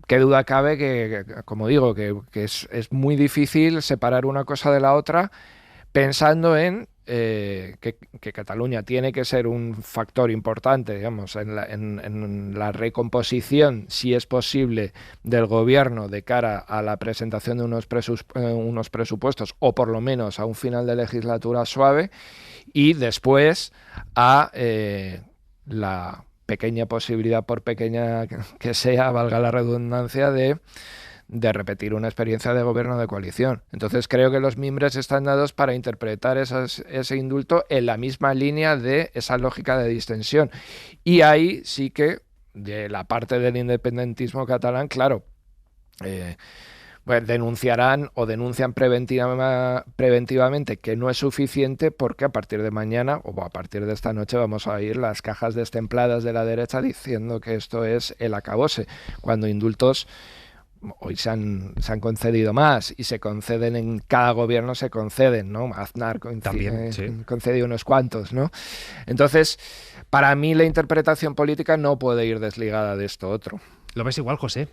qué duda cabe que como digo, que es muy difícil separar una cosa de la otra, pensando en que Cataluña tiene que ser un factor importante, digamos, en la recomposición, si es posible, del gobierno de cara a la presentación de unos presupuestos, o por lo menos a un final de legislatura suave, y después a la pequeña posibilidad, por pequeña que sea, valga la redundancia, de repetir una experiencia de gobierno de coalición. Entonces creo que los mimbres están dados para interpretar ese indulto en la misma línea de esa lógica de distensión. Y ahí sí que, de la parte del independentismo catalán, claro, denunciarán o denuncian preventivamente que no es suficiente, porque a partir de mañana o a partir de esta noche vamos a oír las cajas destempladas de la derecha diciendo que esto es el acabose, cuando indultos hoy se han concedido más, y se conceden en cada gobierno, se conceden, ¿no? Aznar también concedió unos cuantos, ¿no? Entonces, para mí la interpretación política no puede ir desligada de esto otro. ¿Lo ves igual, José?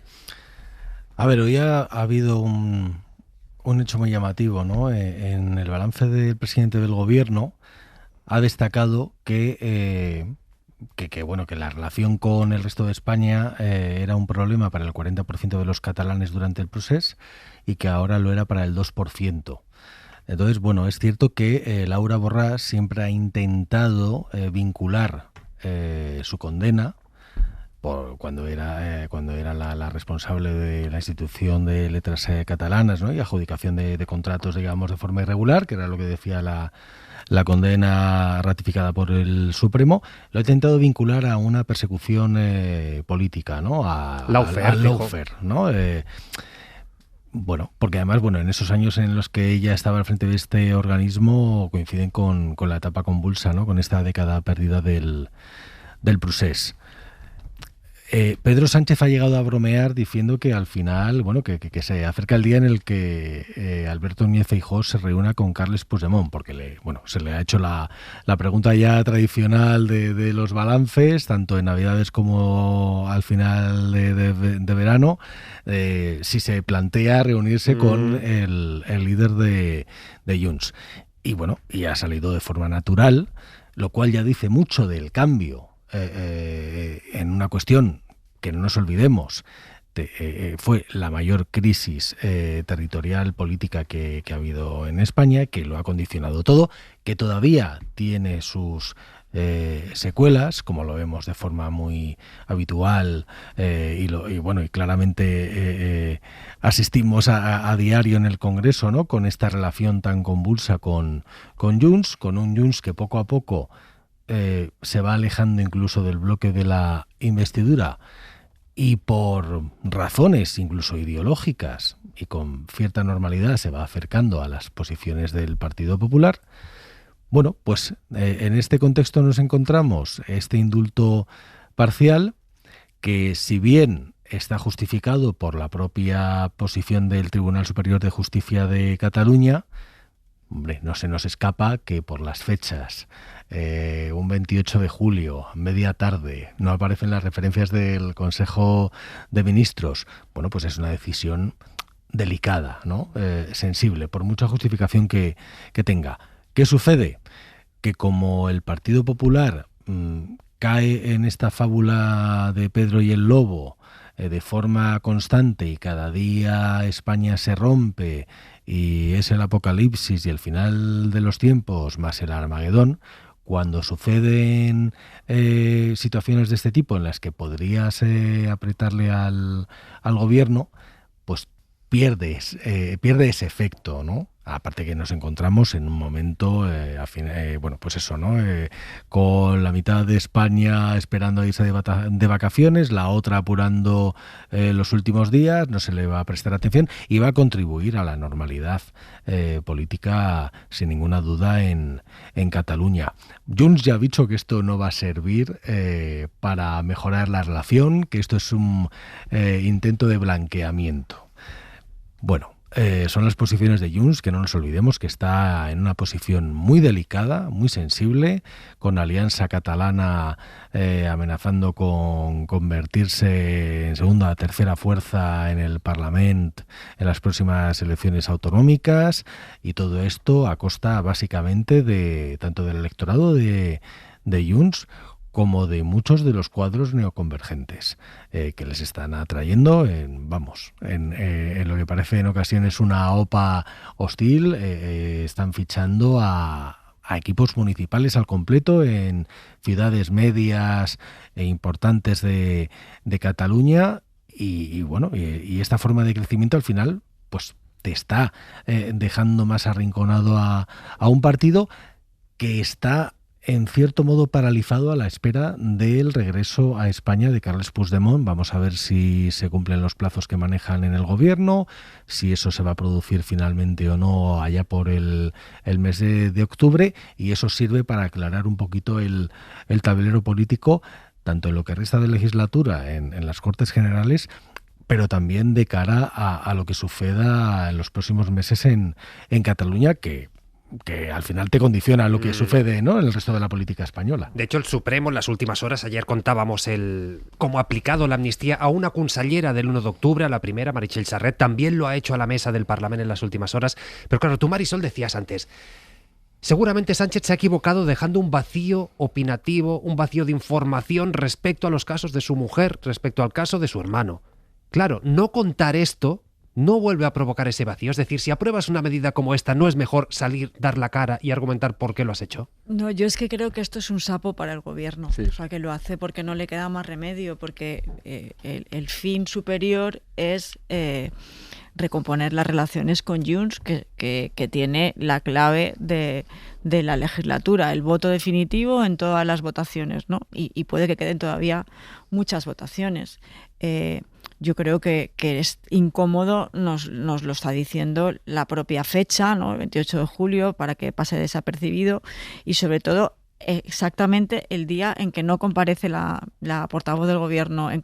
A ver, hoy ha habido un hecho muy llamativo, ¿no? En el balance del presidente del gobierno ha destacado que la relación con el resto de España era un problema para el 40% de los catalanes durante el procés, y que ahora lo era para el 2%. Entonces, bueno, es cierto que Laura Borràs siempre ha intentado vincular su condena cuando era la responsable de la institución de letras catalanas, ¿no? Y adjudicación de contratos, digamos, de forma irregular, que era lo que decía la condena ratificada por el Supremo, lo ha intentado vincular a una persecución política, ¿no? A lawfare, ¿no? Bueno, porque además, en esos años en los que ella estaba al frente de este organismo coinciden con la etapa convulsa, ¿no? Con esta década perdida del procés. Pedro Sánchez ha llegado a bromear diciendo que al final, que se acerca el día en el que Alberto Núñez Feijóo se reúna con Carles Puigdemont, porque se le ha hecho la pregunta ya tradicional de los balances, tanto en Navidades como al final de verano, si se plantea reunirse con el líder de Junts. Y ha salido de forma natural, lo cual ya dice mucho del cambio en una cuestión que no nos olvidemos, fue la mayor crisis territorial política que ha habido en España, que lo ha condicionado todo, que todavía tiene sus secuelas, como lo vemos de forma muy habitual, y claramente asistimos a diario en el Congreso, ¿no? Con esta relación tan convulsa con Junts, con un Junts que poco a poco se va alejando incluso del bloque de la investidura, y por razones incluso ideológicas y con cierta normalidad se va acercando a las posiciones del Partido Popular. Bueno, pues en este contexto nos encontramos este indulto parcial que, si bien está justificado por la propia posición del Tribunal Superior de Justicia de Cataluña, hombre, no se nos escapa que por las fechas, un 28 de julio, media tarde, no aparecen las referencias del Consejo de Ministros. Bueno, pues es una decisión delicada, ¿no? Sensible, por mucha justificación que tenga. ¿Qué sucede? Que como el Partido Popular cae en esta fábula de Pedro y el Lobo de forma constante, y cada día España se rompe y es el apocalipsis y el final de los tiempos más el Armagedón, cuando suceden situaciones de este tipo en las que podrías apretarle al gobierno, pues pierde ese efecto, ¿no? Aparte que nos encontramos en un momento, bueno, pues eso, ¿no? Con la mitad de España esperando a irse de vacaciones, la otra apurando los últimos días, no se le va a prestar atención y va a contribuir a la normalidad política, sin ninguna duda, en Cataluña. Junts ya ha dicho que esto no va a servir para mejorar la relación, que esto es un intento de blanqueamiento. Bueno, son las posiciones de Junts, que no nos olvidemos que está en una posición muy delicada, muy sensible, con Alianza Catalana amenazando con convertirse en segunda o tercera fuerza en el Parlament en las próximas elecciones autonómicas, y todo esto a costa básicamente de tanto del electorado de Junts como de muchos de los cuadros neoconvergentes que les están atrayendo en lo que parece en ocasiones una OPA hostil. Están fichando a equipos municipales al completo en ciudades medias e importantes de Cataluña, y esta forma de crecimiento al final pues te está dejando más arrinconado a un partido que está en cierto modo paralizado a la espera del regreso a España de Carles Puigdemont. Vamos a ver si se cumplen los plazos que manejan en el gobierno, si eso se va a producir finalmente o no allá por el mes de octubre, y eso sirve para aclarar un poquito el tablero político, tanto en lo que resta de legislatura en las Cortes Generales, pero también de cara a lo que suceda en los próximos meses en Cataluña, que al final te condiciona lo que sucede, ¿no?, en el resto de la política española. De hecho, el Supremo en las últimas horas, ayer contábamos cómo ha aplicado la amnistía a una consellera del 1 de octubre, a la primera, Meritxell Serret, también lo ha hecho a la mesa del Parlamento en las últimas horas. Pero claro, tú, Marisol, decías antes, seguramente Sánchez se ha equivocado dejando un vacío opinativo, un vacío de información respecto a los casos de su mujer, respecto al caso de su hermano. Claro, no contar esto no vuelve a provocar ese vacío. Es decir, si apruebas una medida como esta, ¿no es mejor salir, dar la cara y argumentar por qué lo has hecho? No, yo es que creo que esto es un sapo para el gobierno. Sí. O sea, que lo hace porque no le queda más remedio, porque el fin superior es recomponer las relaciones con Junts, que tiene la clave de la legislatura, el voto definitivo en todas las votaciones, ¿no? Y puede que queden todavía muchas votaciones. Yo creo que es incómodo, nos lo está diciendo la propia fecha, ¿no?, el 28 de julio, para que pase desapercibido, y sobre todo exactamente el día en que no comparece la portavoz del gobierno en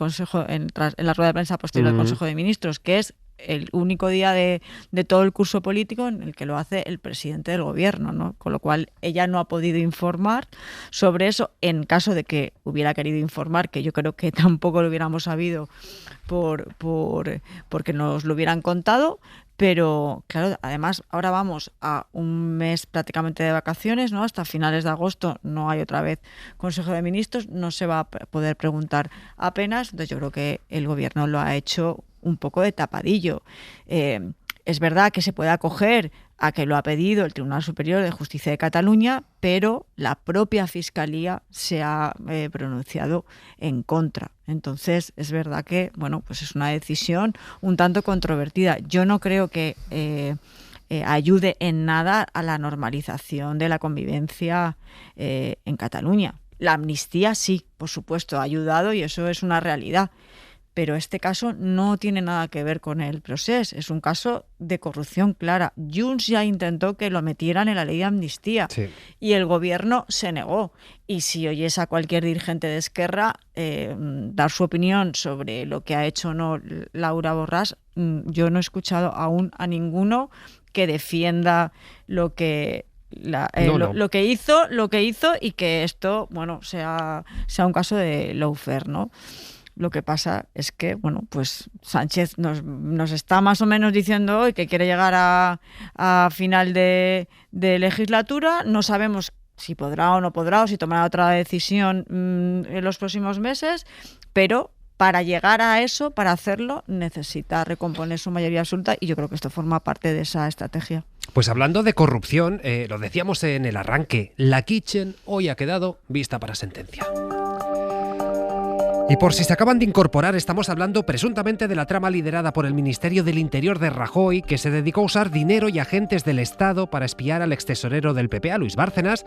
la rueda de prensa posterior al Consejo de Ministros, que es el único día de todo el curso político en el que lo hace el presidente del gobierno, ¿no? Con lo cual ella no ha podido informar sobre eso, en caso de que hubiera querido informar, que yo creo que tampoco lo hubiéramos sabido porque nos lo hubieran contado. Pero claro, además ahora vamos a un mes prácticamente de vacaciones, ¿no? Hasta finales de agosto no hay otra vez Consejo de Ministros, no se va a poder preguntar apenas. Entonces yo creo que el gobierno lo ha hecho un poco de tapadillo. Es verdad que se puede acoger a que lo ha pedido el Tribunal Superior de Justicia de Cataluña, pero la propia Fiscalía se ha pronunciado en contra. Entonces, es verdad que, bueno, pues es una decisión un tanto controvertida. Yo no creo que ayude en nada a la normalización de la convivencia en Cataluña. La amnistía sí, por supuesto, ha ayudado, y eso es una realidad. Pero este caso no tiene nada que ver con el procés, es un caso de corrupción clara. Junts ya intentó que lo metieran en la ley de amnistía y el gobierno se negó. Y si oyes a cualquier dirigente de Esquerra dar su opinión sobre lo que ha hecho o no Laura Borràs, yo no he escuchado aún a ninguno que defienda lo que hizo y que esto, bueno, sea un caso de lawfare, ¿no? Lo que pasa es que, bueno, pues Sánchez nos está más o menos diciendo hoy que quiere llegar a final de legislatura. No sabemos si podrá o no podrá, o si tomará otra decisión en los próximos meses, pero para llegar a eso, para hacerlo, necesita recomponer su mayoría absoluta, y yo creo que esto forma parte de esa estrategia. Pues hablando de corrupción, lo decíamos en el arranque, la Kitchen hoy ha quedado vista para sentencia. Y por si se acaban de incorporar, estamos hablando presuntamente de la trama liderada por el Ministerio del Interior de Rajoy, que se dedicó a usar dinero y agentes del Estado para espiar al extesorero del PP, a Luis Bárcenas,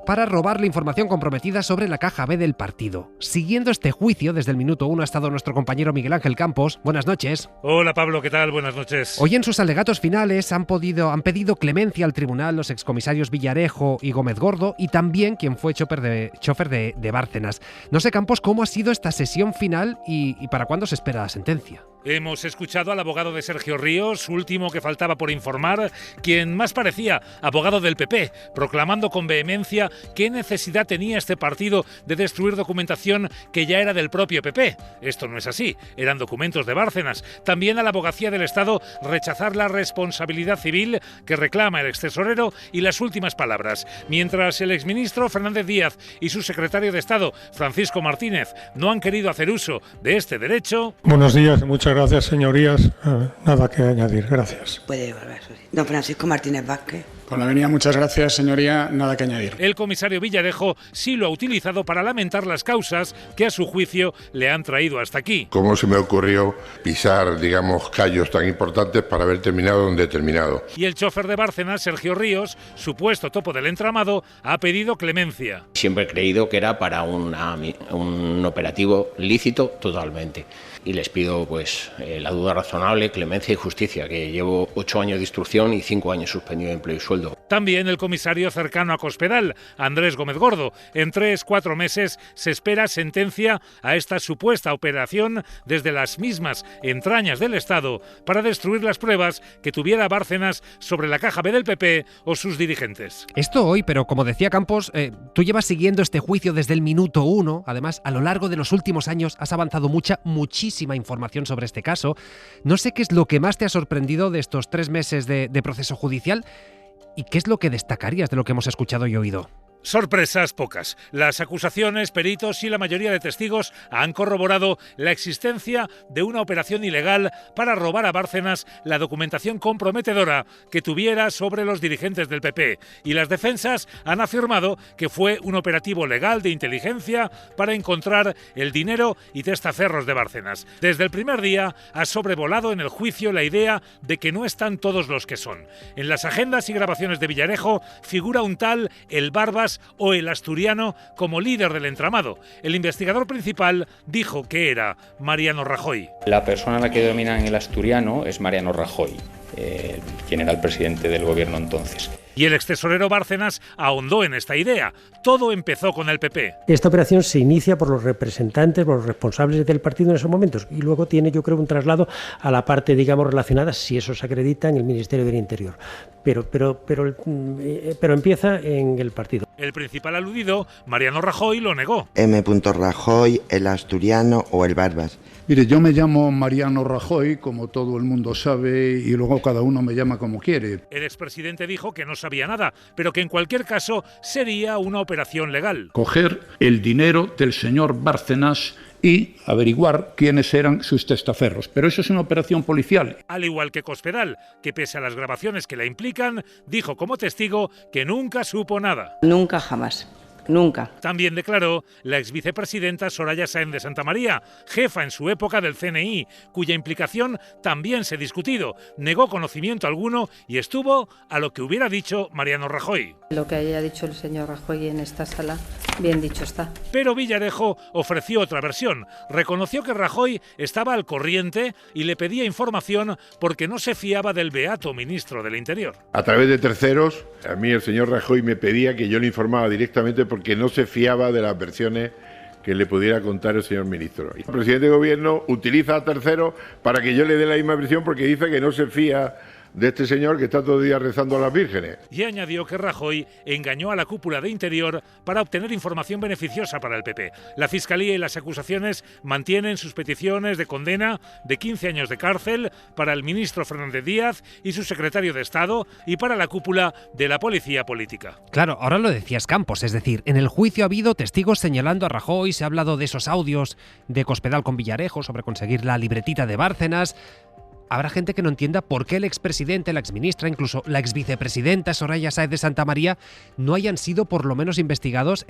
para robarle información comprometida sobre la caja B del partido. Siguiendo este juicio, desde el minuto 1 ha estado nuestro compañero Miguel Ángel Campos. Buenas noches. Hola Pablo, ¿qué tal? Buenas noches. Hoy en sus alegatos finales han pedido clemencia al tribunal los excomisarios Villarejo y Gómez Gordo, y también quien fue chofer de Bárcenas. No sé, Campos, ¿cómo ha sido esta sesión final y para cuándo se espera la sentencia? Hemos escuchado al abogado de Sergio Ríos, último que faltaba por informar, quien más parecía abogado del PP, proclamando con vehemencia qué necesidad tenía este partido de destruir documentación que ya era del propio PP. Esto no es así, eran documentos de Bárcenas. También a la abogacía del Estado rechazar la responsabilidad civil que reclama el extesorero y las últimas palabras. Mientras el exministro Fernández Díaz y su secretario de Estado, Francisco Martínez, no han querido hacer uso de este derecho. Buenos días, muchas gracias, señorías. Nada que añadir, gracias. Puede volver, don Francisco Martínez Vázquez. Con la venia, muchas gracias, señoría. Nada que añadir. El comisario Villarejo sí lo ha utilizado para lamentar las causas que a su juicio le han traído hasta aquí. ¿Cómo se me ocurrió pisar, digamos, callos tan importantes para haber terminado donde he terminado? Y el chofer de Bárcenas, Sergio Ríos, supuesto topo del entramado, ha pedido clemencia. Siempre he creído que era para un operativo lícito totalmente. Y les pido pues la duda razonable, clemencia y justicia, que llevo 8 años de instrucción y 5 años suspendido de empleo y sueldo. También el comisario cercano a Cospedal, Andrés Gómez Gordo. En 3-4 meses se espera sentencia a esta supuesta operación desde las mismas entrañas del Estado para destruir las pruebas que tuviera Bárcenas sobre la caja B del PP o sus dirigentes. Esto hoy, pero como decía Campos, tú llevas siguiendo este juicio desde el minuto 1. Además, a lo largo de los últimos años has avanzado muchísima información sobre este caso. No sé qué es lo que más te ha sorprendido de estos 3 meses de proceso judicial y qué es lo que destacarías de lo que hemos escuchado y oído. Sorpresas pocas. Las acusaciones, peritos y la mayoría de testigos han corroborado la existencia de una operación ilegal para robar a Bárcenas la documentación comprometedora que tuviera sobre los dirigentes del PP. Y las defensas han afirmado que fue un operativo legal de inteligencia para encontrar el dinero y testaferros de Bárcenas. Desde el primer día ha sobrevolado en el juicio la idea de que no están todos los que son. En las agendas y grabaciones de Villarejo figura un tal El Barbas o el Asturiano como líder del entramado. El investigador principal dijo que era Mariano Rajoy. La persona a la que denominan el Asturiano es Mariano Rajoy, quien era el presidente del gobierno entonces. Y el extesorero Bárcenas ahondó en esta idea. Todo empezó con el PP. Esta operación se inicia por los representantes, por los responsables del partido en esos momentos, y luego tiene, yo creo, un traslado a la parte, digamos, relacionada, si eso se acredita, en el Ministerio del Interior. Pero empieza en el partido. El principal aludido, Mariano Rajoy, lo negó. M. Rajoy, el Asturiano o el Barbas. Mire, yo me llamo Mariano Rajoy, como todo el mundo sabe, y luego cada uno me llama como quiere. El expresidente dijo que no sabía nada, pero que en cualquier caso sería una operación legal. Coger el dinero del señor Bárcenas y averiguar quiénes eran sus testaferros. Pero eso es una operación policial. Al igual que Cospedal, que pese a las grabaciones que la implican, dijo como testigo que nunca supo nada. Nunca jamás. nunca. También declaró la exvicepresidenta Soraya Sáenz de Santamaría, jefa en su época del CNI, cuya implicación también se ha discutido. Negó conocimiento alguno y estuvo a lo que hubiera dicho Mariano Rajoy. Lo que haya dicho el señor Rajoy en esta sala, bien dicho está. Pero Villarejo ofreció otra versión. Reconoció que Rajoy estaba al corriente y le pedía información porque no se fiaba del beato ministro del Interior. A través de terceros, a mí el señor Rajoy me pedía que yo le informaba directamente porque no se fiaba de las versiones que le pudiera contar el señor ministro. El presidente de gobierno utiliza a terceros para que yo le dé la misma versión porque dice que no se fía de este señor que está todo el día rezando a las vírgenes. Y añadió que Rajoy engañó a la cúpula de Interior para obtener información beneficiosa para el PP. La Fiscalía y las acusaciones mantienen sus peticiones de condena de 15 años de cárcel para el ministro Fernández Díaz y su secretario de Estado y para la cúpula de la policía política. Claro, ahora lo decías, Campos, es decir, en el juicio ha habido testigos señalando a Rajoy, se ha hablado de esos audios de Cospedal con Villarejo sobre conseguir la libretita de Bárcenas. Habrá gente que no entienda por qué el expresidente, la exministra, incluso la exvicepresidenta Soraya Sáenz de Santamaría no hayan sido por lo menos investigados.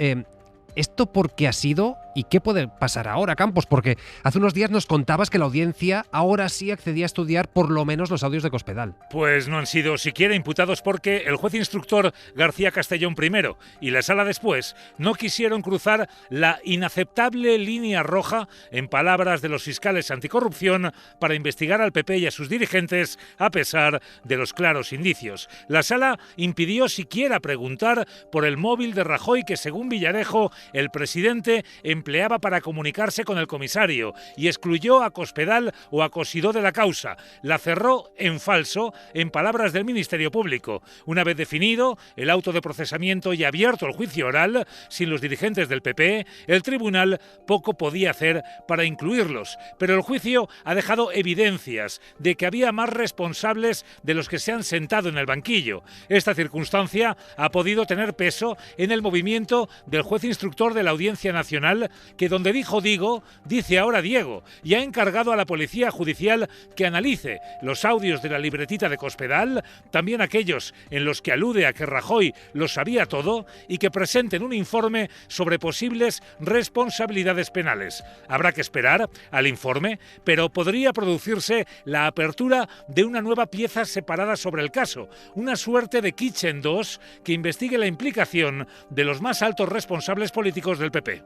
¿Esto por qué ha sido y qué puede pasar ahora, Campos? Porque hace unos días nos contabas que la audiencia ahora sí accedía a estudiar por lo menos los audios de Cospedal. Pues no han sido siquiera imputados porque el juez instructor García Castellón primero y la sala después no quisieron cruzar la inaceptable línea roja, en palabras de los fiscales anticorrupción, para investigar al PP y a sus dirigentes a pesar de los claros indicios. La sala impidió siquiera preguntar por el móvil de Rajoy que, según Villarejo, el presidente empleaba para comunicarse con el comisario y excluyó a Cospedal o a Cosidó de la causa. La cerró en falso, en palabras del Ministerio Público. Una vez definido el auto de procesamiento y abierto el juicio oral, sin los dirigentes del PP, el tribunal poco podía hacer para incluirlos. Pero el juicio ha dejado evidencias de que había más responsables de los que se han sentado en el banquillo. Esta circunstancia ha podido tener peso en el movimiento del juez instructor de la Audiencia Nacional, que donde dijo Digo, dice ahora Diego, y ha encargado a la Policía Judicial que analice los audios de la libretita de Cospedal, también aquellos en los que alude a que Rajoy lo sabía todo, y que presenten un informe sobre posibles responsabilidades penales. Habrá que esperar al informe, pero podría producirse la apertura de una nueva pieza separada sobre el caso, una suerte de Kitchen 2 que investigue la implicación de los más altos responsables políticos del PP.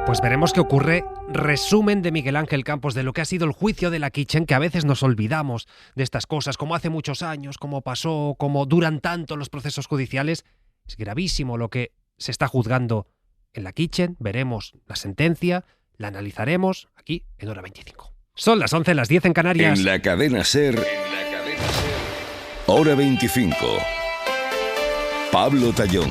Pues veremos qué ocurre. Resumen de Miguel Ángel Campos de lo que ha sido el juicio de la Kitchen, que a veces nos olvidamos de estas cosas, como hace muchos años, como pasó, como duran tanto los procesos judiciales. Es gravísimo lo que se está juzgando en la Kitchen. Veremos la sentencia, la analizaremos aquí en Hora 25. Son las 11, las 10 en Canarias. En la cadena SER, Hora 25. Pablo Tallón.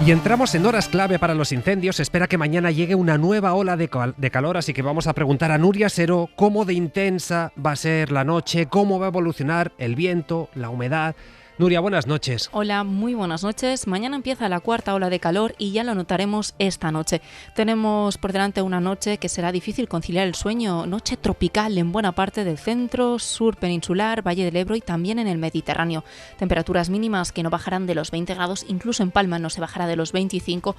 Y entramos en horas clave para los incendios. Se espera que mañana llegue una nueva ola de calor, así que vamos a preguntar a Nuria Seró cómo de intensa va a ser la noche, cómo va a evolucionar el viento, la humedad. Nuria, buenas noches. Hola, muy buenas noches. Mañana empieza la cuarta ola de calor y ya lo notaremos esta noche. Tenemos por delante una noche que será difícil conciliar el sueño, noche tropical en buena parte del centro, sur peninsular, Valle del Ebro y también en el Mediterráneo. Temperaturas mínimas que no bajarán de los 20 grados, incluso en Palma no se bajará de los 25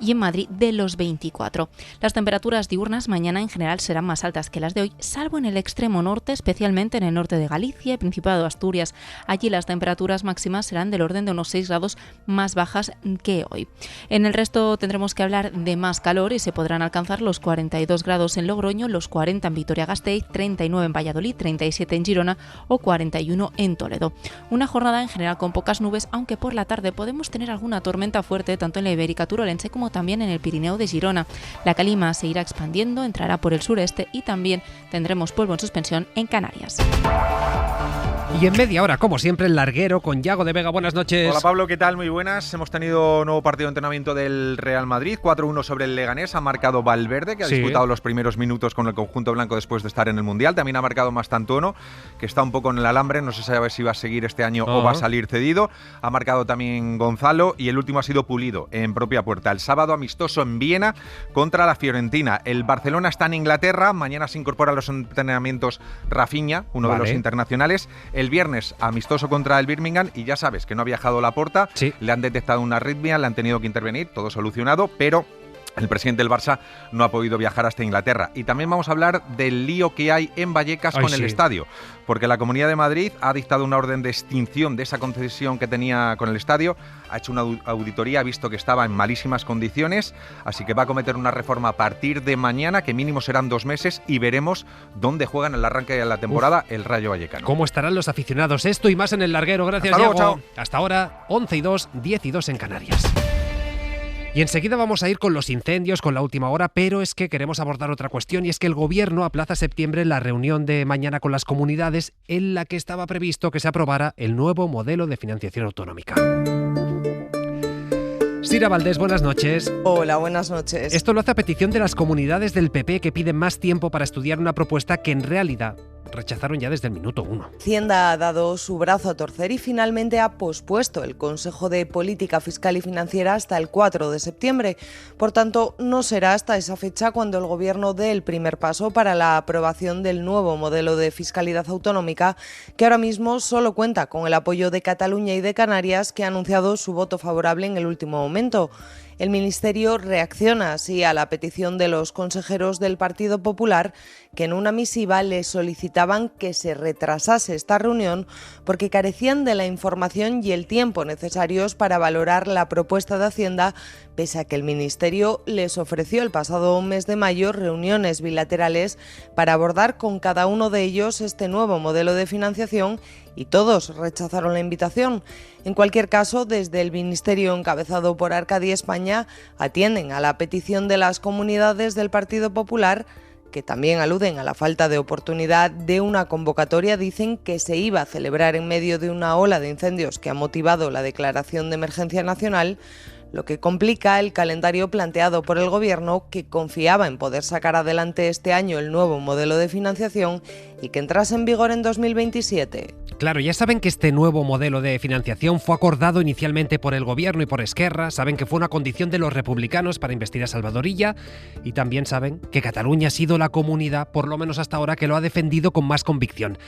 y en Madrid de los 24. Las temperaturas diurnas mañana en general serán más altas que las de hoy, salvo en el extremo norte, especialmente en el norte de Galicia y Principado de Asturias. Allí las temperaturas máximas serán del orden de unos 6 grados más bajas que hoy. En el resto tendremos que hablar de más calor y se podrán alcanzar los 42 grados en Logroño, los 40 en Vitoria-Gasteiz, 39 en Valladolid, 37 en Girona o 41 en Toledo. Una jornada en general con pocas nubes, aunque por la tarde podemos tener alguna tormenta fuerte tanto en la Ibérica Turolense como también en el Pirineo de Girona. La calima se irá expandiendo, entrará por el sureste y también tendremos polvo en suspensión en Canarias. Y en media hora, como siempre, el larguero con Yago de Vega. Buenas noches. Hola Pablo, ¿qué tal? Muy buenas. Hemos tenido nuevo partido de entrenamiento del Real Madrid, 4-1 sobre el Leganés. Ha marcado Valverde, que ha disputado los primeros minutos con el conjunto blanco después de estar en el Mundial. También ha marcado Mastantuono, que está un poco en el alambre. No se sabe si va a seguir este año o va a salir cedido. Ha marcado también Gonzalo y el último ha sido Pulido, en propia puerta. El sábado amistoso en Viena contra la Fiorentina. El Barcelona está en Inglaterra. Mañana se incorpora a los entrenamientos Rafinha, uno de los internacionales. El viernes, amistoso contra el Birmingham, y ya sabes que no ha viajado Laporta, le han detectado una arritmia, le han tenido que intervenir, todo solucionado, pero el presidente del Barça no ha podido viajar hasta Inglaterra. Y también vamos a hablar del lío que hay en Vallecas con el estadio, porque la Comunidad de Madrid ha dictado una orden de extinción de esa concesión que tenía con el estadio, ha hecho una auditoría, ha visto que estaba en malísimas condiciones, así que va a cometer una reforma a partir de mañana, que mínimo serán 2 meses, y veremos dónde juegan en el arranque de la temporada el Rayo Vallecano. ¿Cómo estarán los aficionados? Esto y más en El Larguero. Gracias, Hasta luego, Diego. chao. Hasta ahora, 11:02, 10:02 en Canarias. Y enseguida vamos a ir con los incendios, con la última hora, pero es que queremos abordar otra cuestión, y es que el Gobierno aplaza a septiembre la reunión de mañana con las comunidades, en la que estaba previsto que se aprobara el nuevo modelo de financiación autonómica. Sira Valdés, buenas noches. Hola, buenas noches. Esto lo hace a petición de las comunidades del PP, que piden más tiempo para estudiar una propuesta que en realidad rechazaron ya desde el minuto 1. Hacienda ha dado su brazo a torcer y finalmente ha pospuesto el Consejo de Política Fiscal y Financiera hasta el 4 de septiembre. Por tanto, no será hasta esa fecha cuando el Gobierno dé el primer paso para la aprobación del nuevo modelo de fiscalidad autonómica, que ahora mismo solo cuenta con el apoyo de Cataluña y de Canarias, que ha anunciado su voto favorable en el último momento. El Ministerio reacciona así a la petición de los consejeros del Partido Popular, que en una misiva le solicitaban que se retrasase esta reunión porque carecían de la información y el tiempo necesarios para valorar la propuesta de Hacienda, pese a que el Ministerio les ofreció el pasado mes de mayo reuniones bilaterales para abordar con cada uno de ellos este nuevo modelo de financiación, y todos rechazaron la invitación. En cualquier caso, desde el Ministerio encabezado por Arcadi España atienden a la petición de las comunidades del Partido Popular, que también aluden a la falta de oportunidad de una convocatoria. Dicen que se iba a celebrar en medio de una ola de incendios que ha motivado la declaración de emergencia nacional, lo que complica el calendario planteado por el Gobierno, que confiaba en poder sacar adelante este año el nuevo modelo de financiación y que entrase en vigor en 2027. Claro, ya saben que este nuevo modelo de financiación fue acordado inicialmente por el Gobierno y por Esquerra, saben que fue una condición de los republicanos para investir a Salvador Illa, y también saben que Cataluña ha sido la comunidad, por lo menos hasta ahora, que lo ha defendido con más convicción.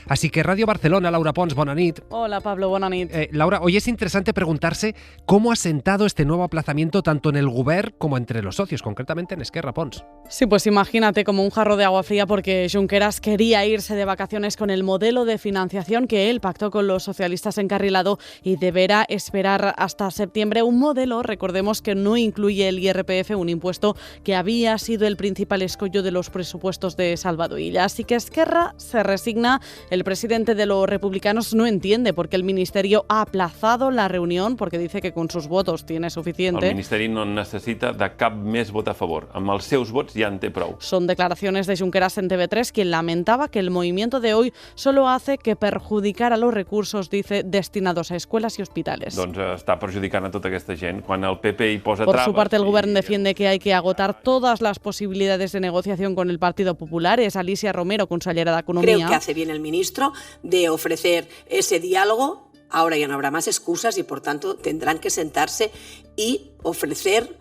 Así que Radio Barcelona, Laura Pons, bona nit. Hola Pablo, bona nit. Laura, hoy es interesante preguntarse cómo ha sentado este nuevo aplazamiento tanto en el Govern como entre los socios, concretamente en Esquerra, Pons. Sí, pues imagínate, como un jarro de agua fría, porque Junqueras quería irse de vacaciones con el modelo de financiación que él pactó con los socialistas encarrilado y deberá esperar hasta septiembre. Un modelo, recordemos, que no incluye el IRPF, un impuesto que había sido el principal escollo de los presupuestos de Salvador Illa. Así que Esquerra se resigna. El presidente de los republicanos no entiende por qué el Ministerio ha aplazado la reunión, porque dice que con sus votos tiene suficiente. El Ministeri no necessita de cap més vot a favor. Amb els seus vots ja en té prou. Son declaraciones de Junqueras en TV3, quien lamentaba que el movimiento de hoy solo hace que perjudicar a los recursos, dice, destinados a escuelas y hospitales. Doncs està perjudicant a tota aquesta gent. Quan el PP hi posa Por traves... su parte, el Govern defiende que hay que agotar todas las posibilidades de negociación con el Partido Popular. Es Alicia Romero, consellera de Economía. Creo que hace bien el ministro de ofrecer ese diálogo. Ahora ya no habrá más excusas y, por tanto, tendrán que sentarse y ofrecer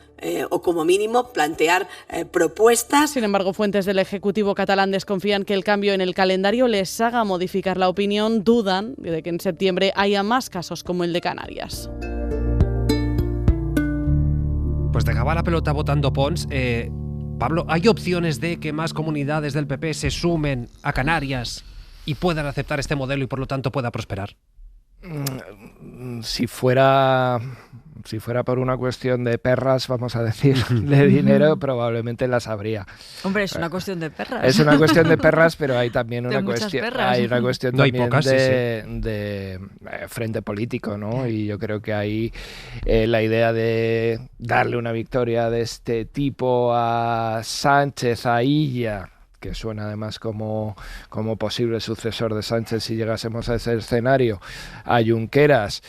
o como mínimo plantear propuestas. Sin embargo, fuentes del Ejecutivo catalán desconfían que el cambio en el calendario les haga modificar la opinión. Dudan de que en septiembre haya más casos como el de Canarias. Pues dejaba la pelota votando Pons. Pablo, ¿hay opciones de que más comunidades del PP se sumen a Canarias y puedan aceptar este modelo y por lo tanto pueda prosperar? Si fuera por una cuestión de perras, vamos a decir, de dinero, probablemente las habría. Hombre, es una cuestión de perras. Es una cuestión de perras, pero hay también una cuestión, hay una cuestión no, también pocas, de frente político, ¿no? Y yo creo que ahí la idea de darle una victoria de este tipo a Sánchez, a Illa, que suena además como posible sucesor de Sánchez si llegásemos a ese escenario, a Junqueras,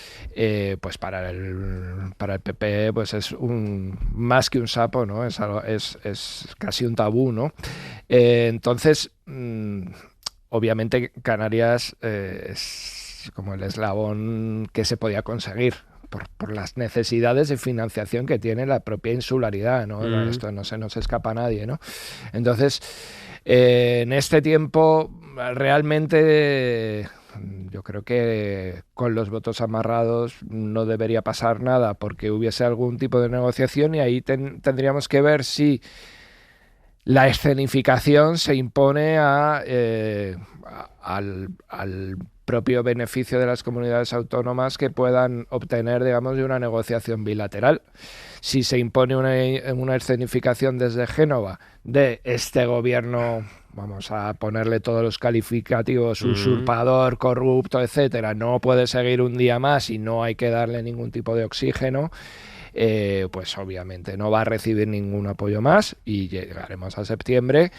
pues para el PP pues es más que un sapo, ¿no? Es casi un tabú, ¿no? Entonces, obviamente Canarias es como el eslabón que se podía conseguir por las necesidades de financiación que tiene la propia insularidad, ¿no? Esto no se nos escapa a nadie, ¿no? Entonces, en este tiempo realmente yo creo que con los votos amarrados no debería pasar nada porque hubiese algún tipo de negociación y ahí tendríamos que ver si la escenificación se impone al propio beneficio de las comunidades autónomas que puedan obtener, digamos, de una negociación bilateral. Si se impone una escenificación desde Génova de este gobierno, vamos a ponerle todos los calificativos, usurpador, corrupto, etcétera, no puede seguir un día más y no hay que darle ningún tipo de oxígeno, pues obviamente no va a recibir ningún apoyo más y llegaremos a septiembre,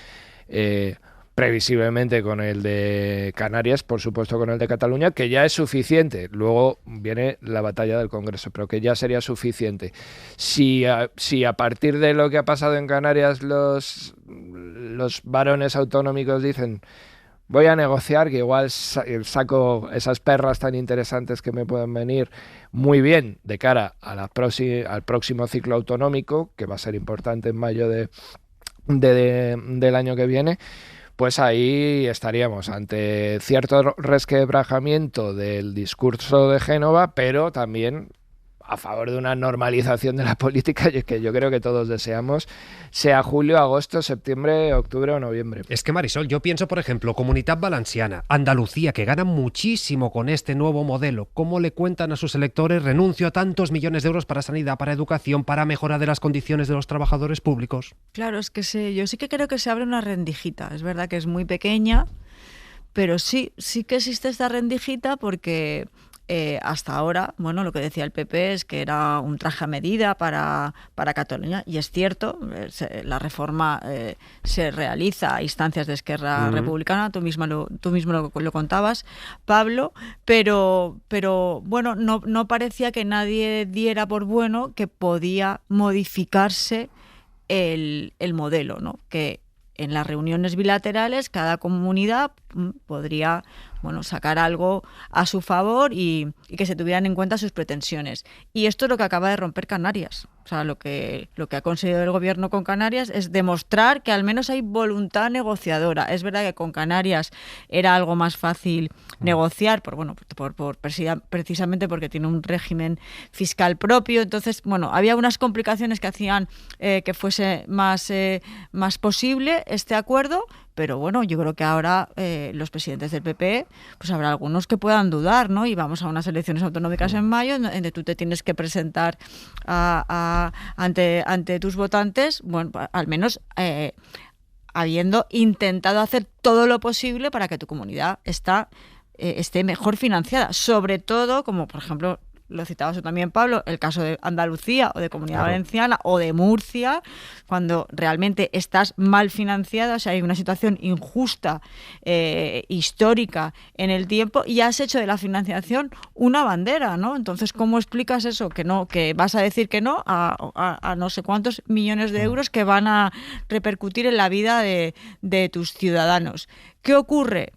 previsiblemente con el de Canarias, por supuesto con el de Cataluña, que ya es suficiente. Luego viene la batalla del Congreso, pero que ya sería suficiente. Si a partir de lo que ha pasado en Canarias los varones autonómicos dicen voy a negociar, que igual saco esas perras tan interesantes que me pueden venir muy bien de cara a al próximo ciclo autonómico, que va a ser importante en mayo del año que viene, pues ahí estaríamos ante cierto resquebrajamiento del discurso de Génova, pero también a favor de una normalización de la política que yo creo que todos deseamos, sea julio, agosto, septiembre, octubre o noviembre. Es que, Marisol, yo pienso, por ejemplo, Comunitat Valenciana, Andalucía, que ganan muchísimo con este nuevo modelo. ¿Cómo le cuentan a sus electores renuncio a tantos millones de euros para sanidad, para educación, para mejora de las condiciones de los trabajadores públicos? Claro, es que yo sí que creo que se abre una rendijita. Es verdad que es muy pequeña, pero sí que existe esta rendijita porque hasta ahora, bueno, lo que decía el PP es que era un traje a medida para Cataluña, y es cierto, la reforma se realiza a instancias de Esquerra Republicana, tú mismo lo contabas, Pablo, pero bueno, no parecía que nadie diera por bueno que podía modificarse el modelo, ¿no? Que en las reuniones bilaterales cada comunidad podría, bueno, sacar algo a su favor y que se tuvieran en cuenta sus pretensiones. Y esto es lo que acaba de romper Canarias. O sea, lo que ha conseguido el gobierno con Canarias es demostrar que al menos hay voluntad negociadora. Es verdad que con Canarias era algo más fácil negociar, precisamente porque tiene un régimen fiscal propio. Entonces, bueno, había unas complicaciones que hacían que fuese más posible este acuerdo. Pero bueno, yo creo que ahora los presidentes del PP, pues habrá algunos que puedan dudar, ¿no? Y vamos a unas elecciones autonómicas en mayo, donde tú te tienes que presentar ante tus votantes, bueno, al menos habiendo intentado hacer todo lo posible para que tu comunidad esté mejor financiada. Sobre todo, como por ejemplo lo citabas tú también, Pablo, el caso de Andalucía o de Comunidad Valenciana o de Murcia, cuando realmente estás mal financiada, o sea, hay una situación injusta, histórica en el tiempo, y has hecho de la financiación una bandera, ¿no? Entonces, ¿cómo explicas eso? Que vas a decir que no a no sé cuántos millones de euros que van a repercutir en la vida de tus ciudadanos. ¿Qué ocurre?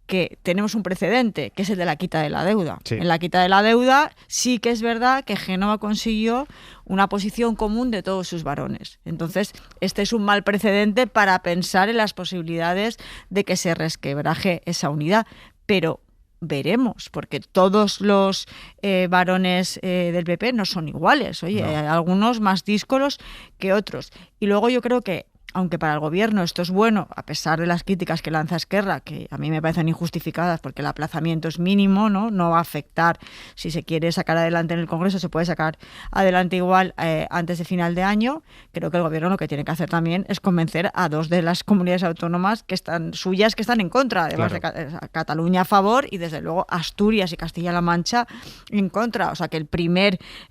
Que tenemos un precedente, que es el de la quita de la deuda. Sí. En la quita de la deuda sí que es verdad que Génova consiguió una posición común de todos sus varones. Entonces, este es un mal precedente para pensar en las posibilidades de que se resquebraje esa unidad. Pero veremos, porque todos los varones del PP no son iguales. Oye, hay algunos más díscolos que otros. Y luego yo creo que aunque para el gobierno esto es bueno, a pesar de las críticas que lanza Esquerra, que a mí me parecen injustificadas porque el aplazamiento es mínimo, no va a afectar. Si se quiere sacar adelante en el Congreso, se puede sacar adelante igual antes de final de año. Creo que el gobierno lo que tiene que hacer también es convencer a dos de las comunidades autónomas que están en contra, además de Cataluña a favor y desde luego Asturias y Castilla-La Mancha en contra. O sea que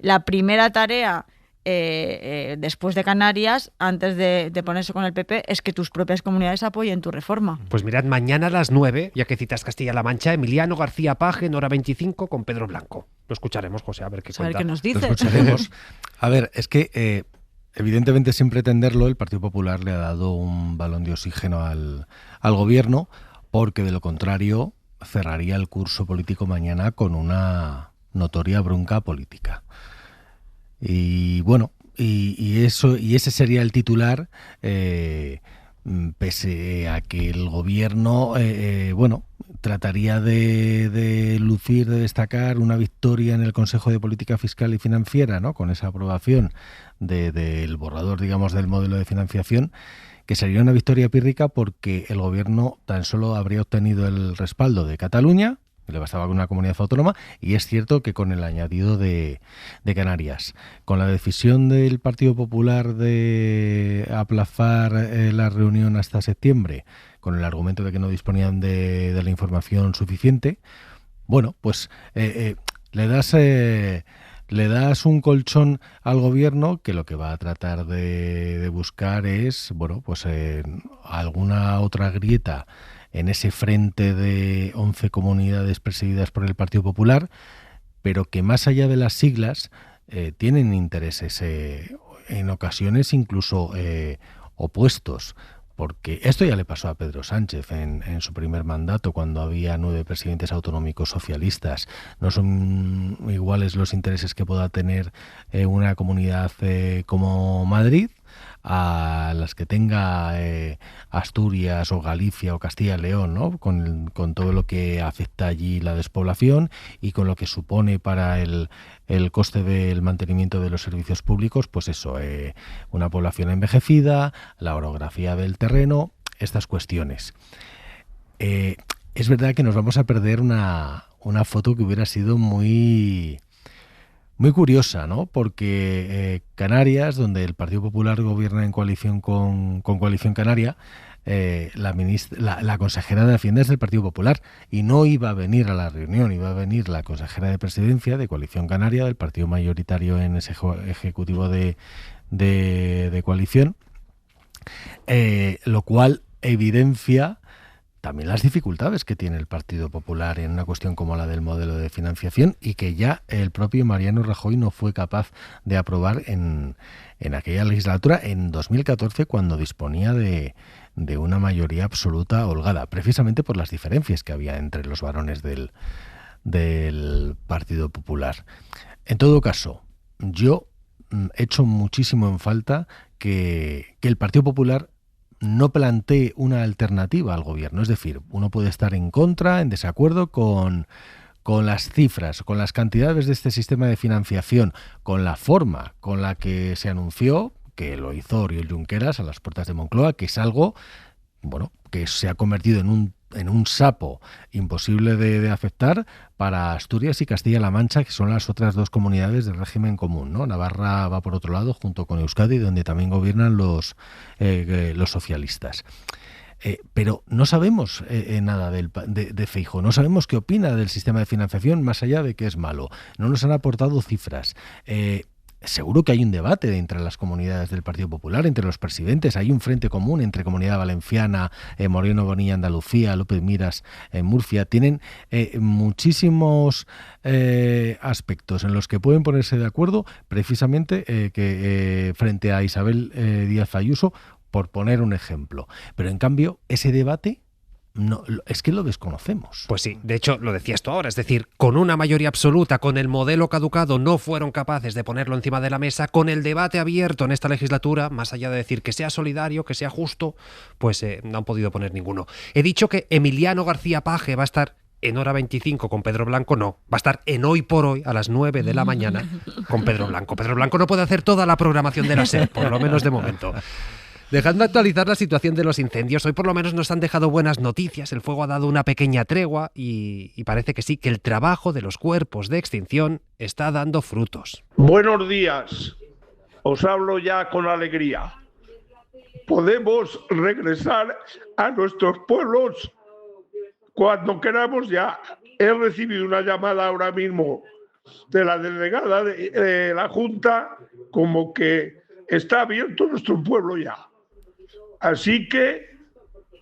la primera tarea después de Canarias, antes de ponerse con el PP, es que tus propias comunidades apoyen tu reforma. Pues mirad, mañana a las 9, ya que citas Castilla-La Mancha, Emiliano García Paje en Hora 25 con Pedro Blanco. Lo escucharemos, José, a ver qué cuenta. A ver qué nos dice. Lo escucharemos. A ver, es que evidentemente, sin pretenderlo, el Partido Popular le ha dado un balón de oxígeno al gobierno, porque de lo contrario cerraría el curso político mañana con una notoria bronca política. Y bueno, y ese sería el titular, pese a que el gobierno trataría de lucir, de destacar una victoria en el Consejo de Política Fiscal y Financiera, ¿no? Con esa aprobación del borrador, digamos, del modelo de financiación, que sería una victoria pírrica porque el gobierno tan solo habría obtenido el respaldo de Cataluña, que le bastaba con una comunidad autónoma, y es cierto que con el añadido de Canarias. Con la decisión del Partido Popular de aplazar la reunión hasta septiembre, con el argumento de que no disponían de la información suficiente, bueno, pues le das un colchón al gobierno que lo que va a tratar de buscar es, bueno, pues alguna otra grieta en ese frente de 11 comunidades presididas por el Partido Popular, pero que más allá de las siglas tienen intereses en ocasiones incluso opuestos. Porque esto ya le pasó a Pedro Sánchez en su primer mandato, cuando había 9 presidentes autonómicos socialistas. No son iguales los intereses que pueda tener una comunidad como Madrid a las que tenga Asturias o Galicia o Castilla y León, ¿no? Con todo lo que afecta allí la despoblación y con lo que supone para el coste del mantenimiento de los servicios públicos, pues eso, una población envejecida, la orografía del terreno, estas cuestiones. Es verdad que nos vamos a perder una foto que hubiera sido muy curiosa, ¿no? Porque Canarias, donde el Partido Popular gobierna en coalición con Coalición Canaria, la consejera de Hacienda es del Partido Popular y no iba a venir a la reunión, iba a venir la consejera de Presidencia de Coalición Canaria, del partido mayoritario en ese ejecutivo de coalición, lo cual evidencia también las dificultades que tiene el Partido Popular en una cuestión como la del modelo de financiación y que ya el propio Mariano Rajoy no fue capaz de aprobar en aquella legislatura en 2014, cuando disponía de una mayoría absoluta holgada, precisamente por las diferencias que había entre los varones del Partido Popular. En todo caso, yo echo muchísimo en falta que el Partido Popular no plantee una alternativa al gobierno. Es decir, uno puede estar en contra, en desacuerdo con las cifras, con las cantidades de este sistema de financiación, con la forma con la que se anunció, que lo hizo Oriol Junqueras a las puertas de Moncloa, que es algo, bueno, que se ha convertido en un sapo imposible de aceptar para Asturias y Castilla-La Mancha, que son las otras 2 comunidades del régimen común, ¿no? Navarra va por otro lado, junto con Euskadi, donde también gobiernan los socialistas. Pero no sabemos nada de Feijóo, no sabemos qué opina del sistema de financiación, más allá de que es malo. No nos han aportado cifras. Seguro que hay un debate entre las comunidades del Partido Popular, entre los presidentes. Hay un frente común entre Comunidad Valenciana, Moreno Bonilla, Andalucía, López Miras, Murcia. Tienen muchísimos aspectos en los que pueden ponerse de acuerdo, precisamente que frente a Isabel Díaz Ayuso, por poner un ejemplo. Pero en cambio, ese debate no, es que lo desconocemos. Pues sí, de hecho lo decías tú ahora, es decir, con una mayoría absoluta, con el modelo caducado, no fueron capaces de ponerlo encima de la mesa. Con el debate abierto en esta legislatura, más allá de decir que sea solidario, que sea justo, pues no han podido poner ninguno. He dicho que Emiliano García Paje va a estar en Hora 25 con Pedro Blanco, no, va a estar en Hoy por Hoy a las 9 de la mañana con Pedro Blanco. Pedro Blanco no puede hacer toda la programación de la SER, por lo menos de momento. Dejando actualizar la situación de los incendios, hoy por lo menos nos han dejado buenas noticias. El fuego ha dado una pequeña tregua y parece que sí, que el trabajo de los cuerpos de extinción está dando frutos. Buenos días, os hablo ya con alegría. Podemos regresar a nuestros pueblos cuando queramos ya. He recibido una llamada ahora mismo de la delegada de la Junta como que está abierto nuestro pueblo ya. Así que,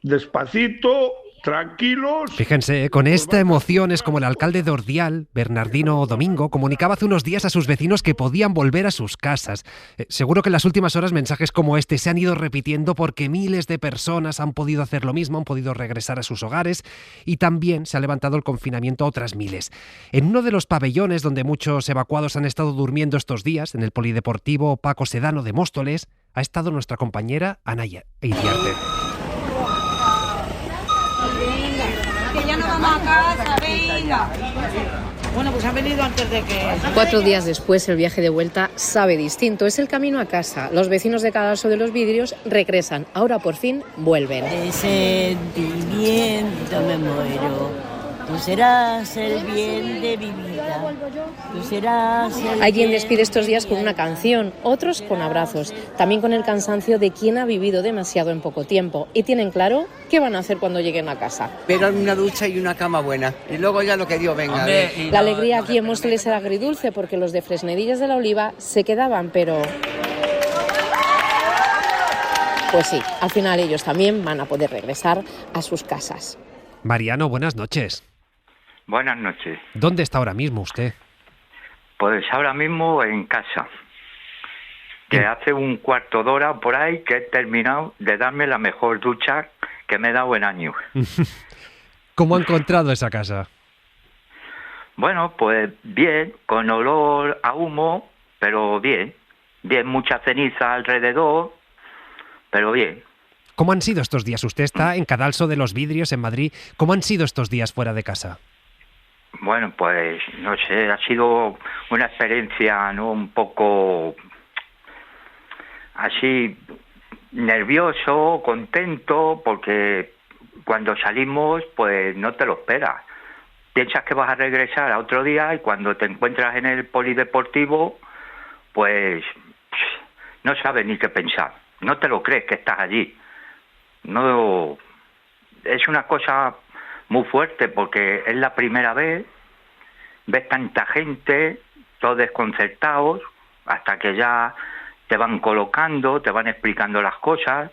despacito, tranquilos. Fíjense, con esta emoción es como el alcalde de Ordial, Bernardino Domingo, comunicaba hace unos días a sus vecinos que podían volver a sus casas. Seguro que en las últimas horas mensajes como este se han ido repitiendo porque miles de personas han podido hacer lo mismo, han podido regresar a sus hogares y también se ha levantado el confinamiento a otras miles. En uno de los pabellones donde muchos evacuados han estado durmiendo estos días, en el Polideportivo Paco Sedano de Móstoles, ha estado nuestra compañera Anaya Iriarte. Que ya no vamos a amiga. Bueno, pues han venido antes de que... 4 días después, el viaje de vuelta sabe distinto. Es el camino a casa. Los vecinos de Cadalso de los Vidrios regresan. Ahora por fin vuelven. De sentimiento me muero. Tú serás el bien de mi vida. Tú serás el Hay quien despide estos días con una canción, otros con abrazos, también con el cansancio de quien ha vivido demasiado en poco tiempo. Y tienen claro qué van a hacer cuando lleguen a casa. Pero una ducha y una cama buena. Y luego ya lo que Dios venga. La alegría aquí en Móstoles era agridulce porque los de Fresnedillas de la Oliva se quedaban, pero... Pues sí, al final ellos también van a poder regresar a sus casas. Mariano, buenas noches. Buenas noches. ¿Dónde está ahora mismo usted? Pues ahora mismo en casa. Que hace un cuarto de hora por ahí que he terminado de darme la mejor ducha que me he dado en años. ¿Cómo ha encontrado esa casa? Bueno, pues bien, con olor a humo, pero bien. Bien, mucha ceniza alrededor, pero bien. ¿Cómo han sido estos días? Usted está en Cadalso de los Vidrios, en Madrid. ¿Cómo han sido estos días fuera de casa? Bueno, pues no sé, ha sido una experiencia, ¿no?, un poco así nervioso, contento, porque cuando salimos pues no te lo esperas. Piensas que vas a regresar a otro día y cuando te encuentras en el polideportivo pues no sabes ni qué pensar. No te lo crees que estás allí. No, es una cosa muy fuerte porque es la primera vez, ves tanta gente, todos desconcertados, hasta que ya te van colocando, te van explicando las cosas,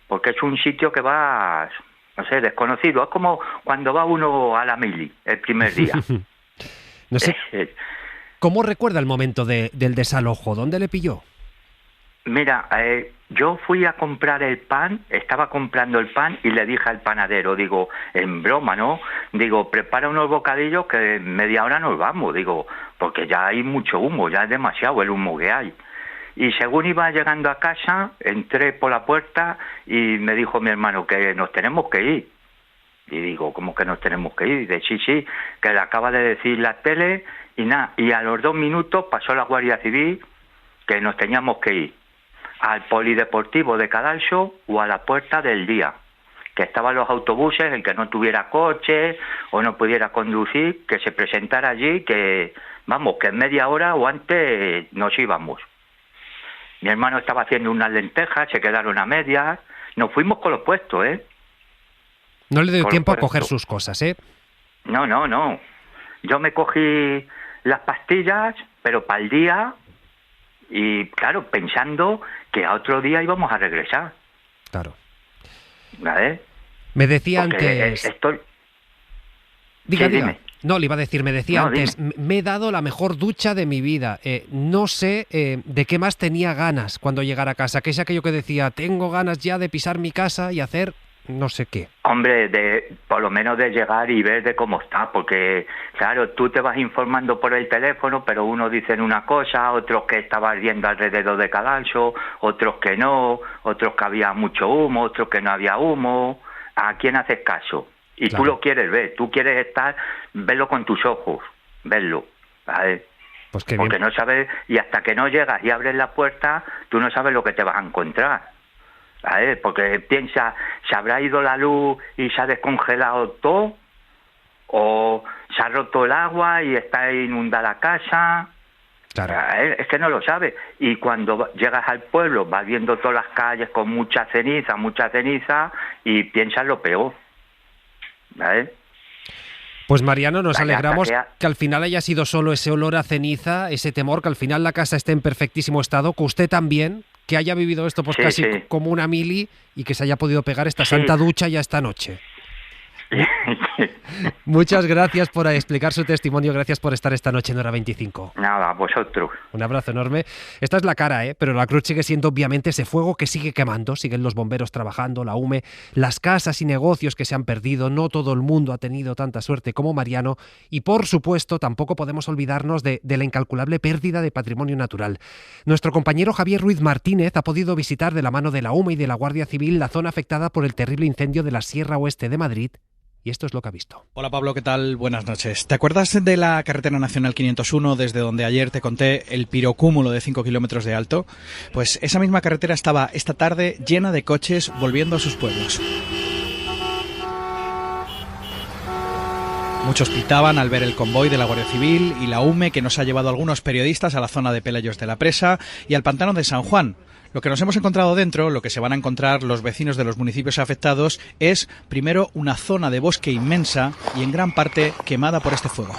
porque es un sitio que vas, no sé, desconocido. Es como cuando va uno a la mili el primer día. No sé, ¿cómo recuerda el momento del desalojo? ¿Dónde le pilló? Mira, yo fui a comprar el pan, estaba comprando el pan y le dije al panadero, digo, en broma, ¿no? Digo, prepara unos bocadillos que en media hora nos vamos, digo, porque ya hay mucho humo, ya es demasiado el humo que hay. Y según iba llegando a casa, entré por la puerta y me dijo mi hermano que nos tenemos que ir. Y digo, ¿cómo que nos tenemos que ir? Y dice, sí, que le acaba de decir la tele y nada. Y a los 2 minutos pasó la Guardia Civil que nos teníamos que ir al polideportivo de Cadalso o a la Puerta del Día, que estaban los autobuses, el que no tuviera coche o no pudiera conducir, que se presentara allí, que vamos, que en media hora o antes nos íbamos. Mi hermano estaba haciendo unas lentejas, se quedaron a medias, nos fuimos con los puestos, ¿eh? No le dio tiempo a coger sus cosas, ¿eh? No. Yo me cogí las pastillas, pero para el día, y claro, pensando que a otro día íbamos a regresar. Claro. ¿Vale? Me decía porque antes... Diga. No, le iba a decir, me decía antes, me he dado la mejor ducha de mi vida. No sé de qué más tenía ganas cuando llegara a casa, que es aquello que decía, tengo ganas ya de pisar mi casa y hacer no sé qué. Hombre, por lo menos de llegar y ver de cómo está, porque claro, tú te vas informando por el teléfono, pero unos dicen una cosa, otros que estaba ardiendo alrededor de Cadalso, otros que no, otros que había mucho humo, otros que no había humo. ¿A quién haces caso? Y claro, tú lo quieres ver, tú quieres verlo con tus ojos, verlo, ¿vale? Pues qué porque bien. No sabes, y hasta que no llegas y abres la puerta, tú no sabes lo que te vas a encontrar. ¿Vale? Porque piensa, ¿se habrá ido la luz y se ha descongelado todo? ¿O se ha roto el agua y está inundada la casa? Claro. Es que no lo sabes. Y cuando llegas al pueblo vas viendo todas las calles con mucha ceniza y piensas lo peor. ¿Vale? Pues Mariano, nos alegramos que al final haya sido solo ese olor a ceniza, ese temor, que al final la casa esté en perfectísimo estado, que usted también, que haya vivido esto pues casi como una mili y que se haya podido pegar esta santa ducha ya esta noche. Muchas gracias por explicar su testimonio, gracias por estar esta noche en Hora 25. Nada, vosotros. Un abrazo enorme. Esta es la cara, pero la cruz sigue siendo obviamente ese fuego que sigue quemando, siguen los bomberos trabajando, la UME, las casas y negocios que se han perdido, no todo el mundo ha tenido tanta suerte como Mariano y por supuesto tampoco podemos olvidarnos de la incalculable pérdida de patrimonio natural. Nuestro compañero Javier Ruiz Martínez ha podido visitar de la mano de la UME y de la Guardia Civil la zona afectada por el terrible incendio de la Sierra Oeste de Madrid y esto es lo que ha visto. Hola Pablo, ¿qué tal? Buenas noches. ¿Te acuerdas de la carretera nacional 501 desde donde ayer te conté el pirocúmulo de 5 kilómetros de alto? Pues esa misma carretera estaba esta tarde llena de coches volviendo a sus pueblos. Muchos pitaban al ver el convoy de la Guardia Civil y la UME que nos ha llevado a algunos periodistas a la zona de Pelayos de la Presa y al pantano de San Juan. Lo que nos hemos encontrado dentro, lo que se van a encontrar los vecinos de los municipios afectados, es primero una zona de bosque inmensa y en gran parte quemada por este fuego.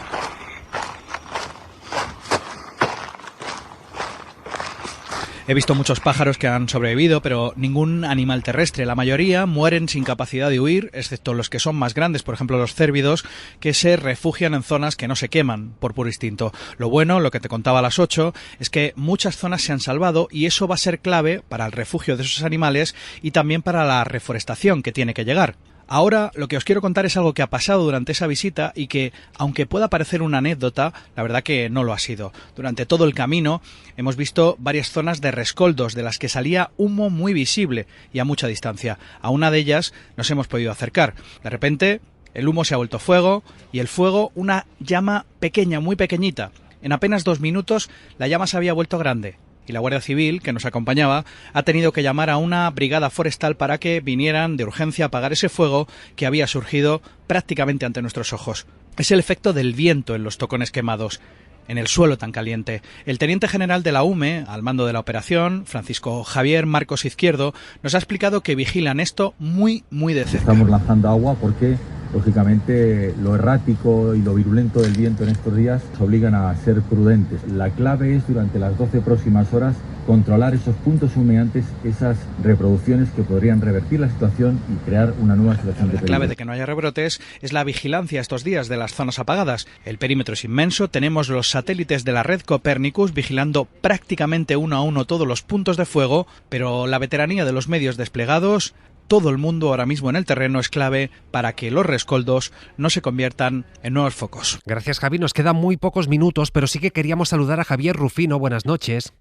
He visto muchos pájaros que han sobrevivido, pero ningún animal terrestre. La mayoría mueren sin capacidad de huir, excepto los que son más grandes, por ejemplo los cérvidos, que se refugian en zonas que no se queman por puro instinto. Lo bueno, lo que te contaba a las 8, es que muchas zonas se han salvado y eso va a ser clave para el refugio de esos animales y también para la reforestación que tiene que llegar. Ahora lo que os quiero contar es algo que ha pasado durante esa visita y que, aunque pueda parecer una anécdota, la verdad que no lo ha sido. Durante todo el camino hemos visto varias zonas de rescoldos de las que salía humo muy visible y a mucha distancia. A una de ellas nos hemos podido acercar. De repente el humo se ha vuelto fuego y el fuego una llama pequeña, muy pequeñita. En apenas 2 minutos la llama se había vuelto grande. Y la Guardia Civil, que nos acompañaba, ha tenido que llamar a una brigada forestal para que vinieran de urgencia a apagar ese fuego que había surgido prácticamente ante nuestros ojos. Es el efecto del viento en los tocones quemados, en el suelo tan caliente. El teniente general de la UME, al mando de la operación, Francisco Javier Marcos Izquierdo, nos ha explicado que vigilan esto muy de cerca. Estamos lanzando agua porque, lógicamente, lo errático y lo virulento del viento en estos días nos obligan a ser prudentes. La clave es, durante las 12 próximas horas, controlar esos puntos humeantes, esas reproducciones que podrían revertir la situación y crear una nueva situación de peligro. La clave de que no haya rebrotes es la vigilancia estos días de las zonas apagadas. El perímetro es inmenso, tenemos los satélites de la red Copernicus vigilando prácticamente uno a uno todos los puntos de fuego, pero la veteranía de los medios desplegados, todo el mundo ahora mismo en el terreno, es clave para que los rescoldos no se conviertan en nuevos focos. Gracias, Javi. Nos quedan muy pocos minutos, pero sí que queríamos saludar a Javier Rufino. Buenas noches.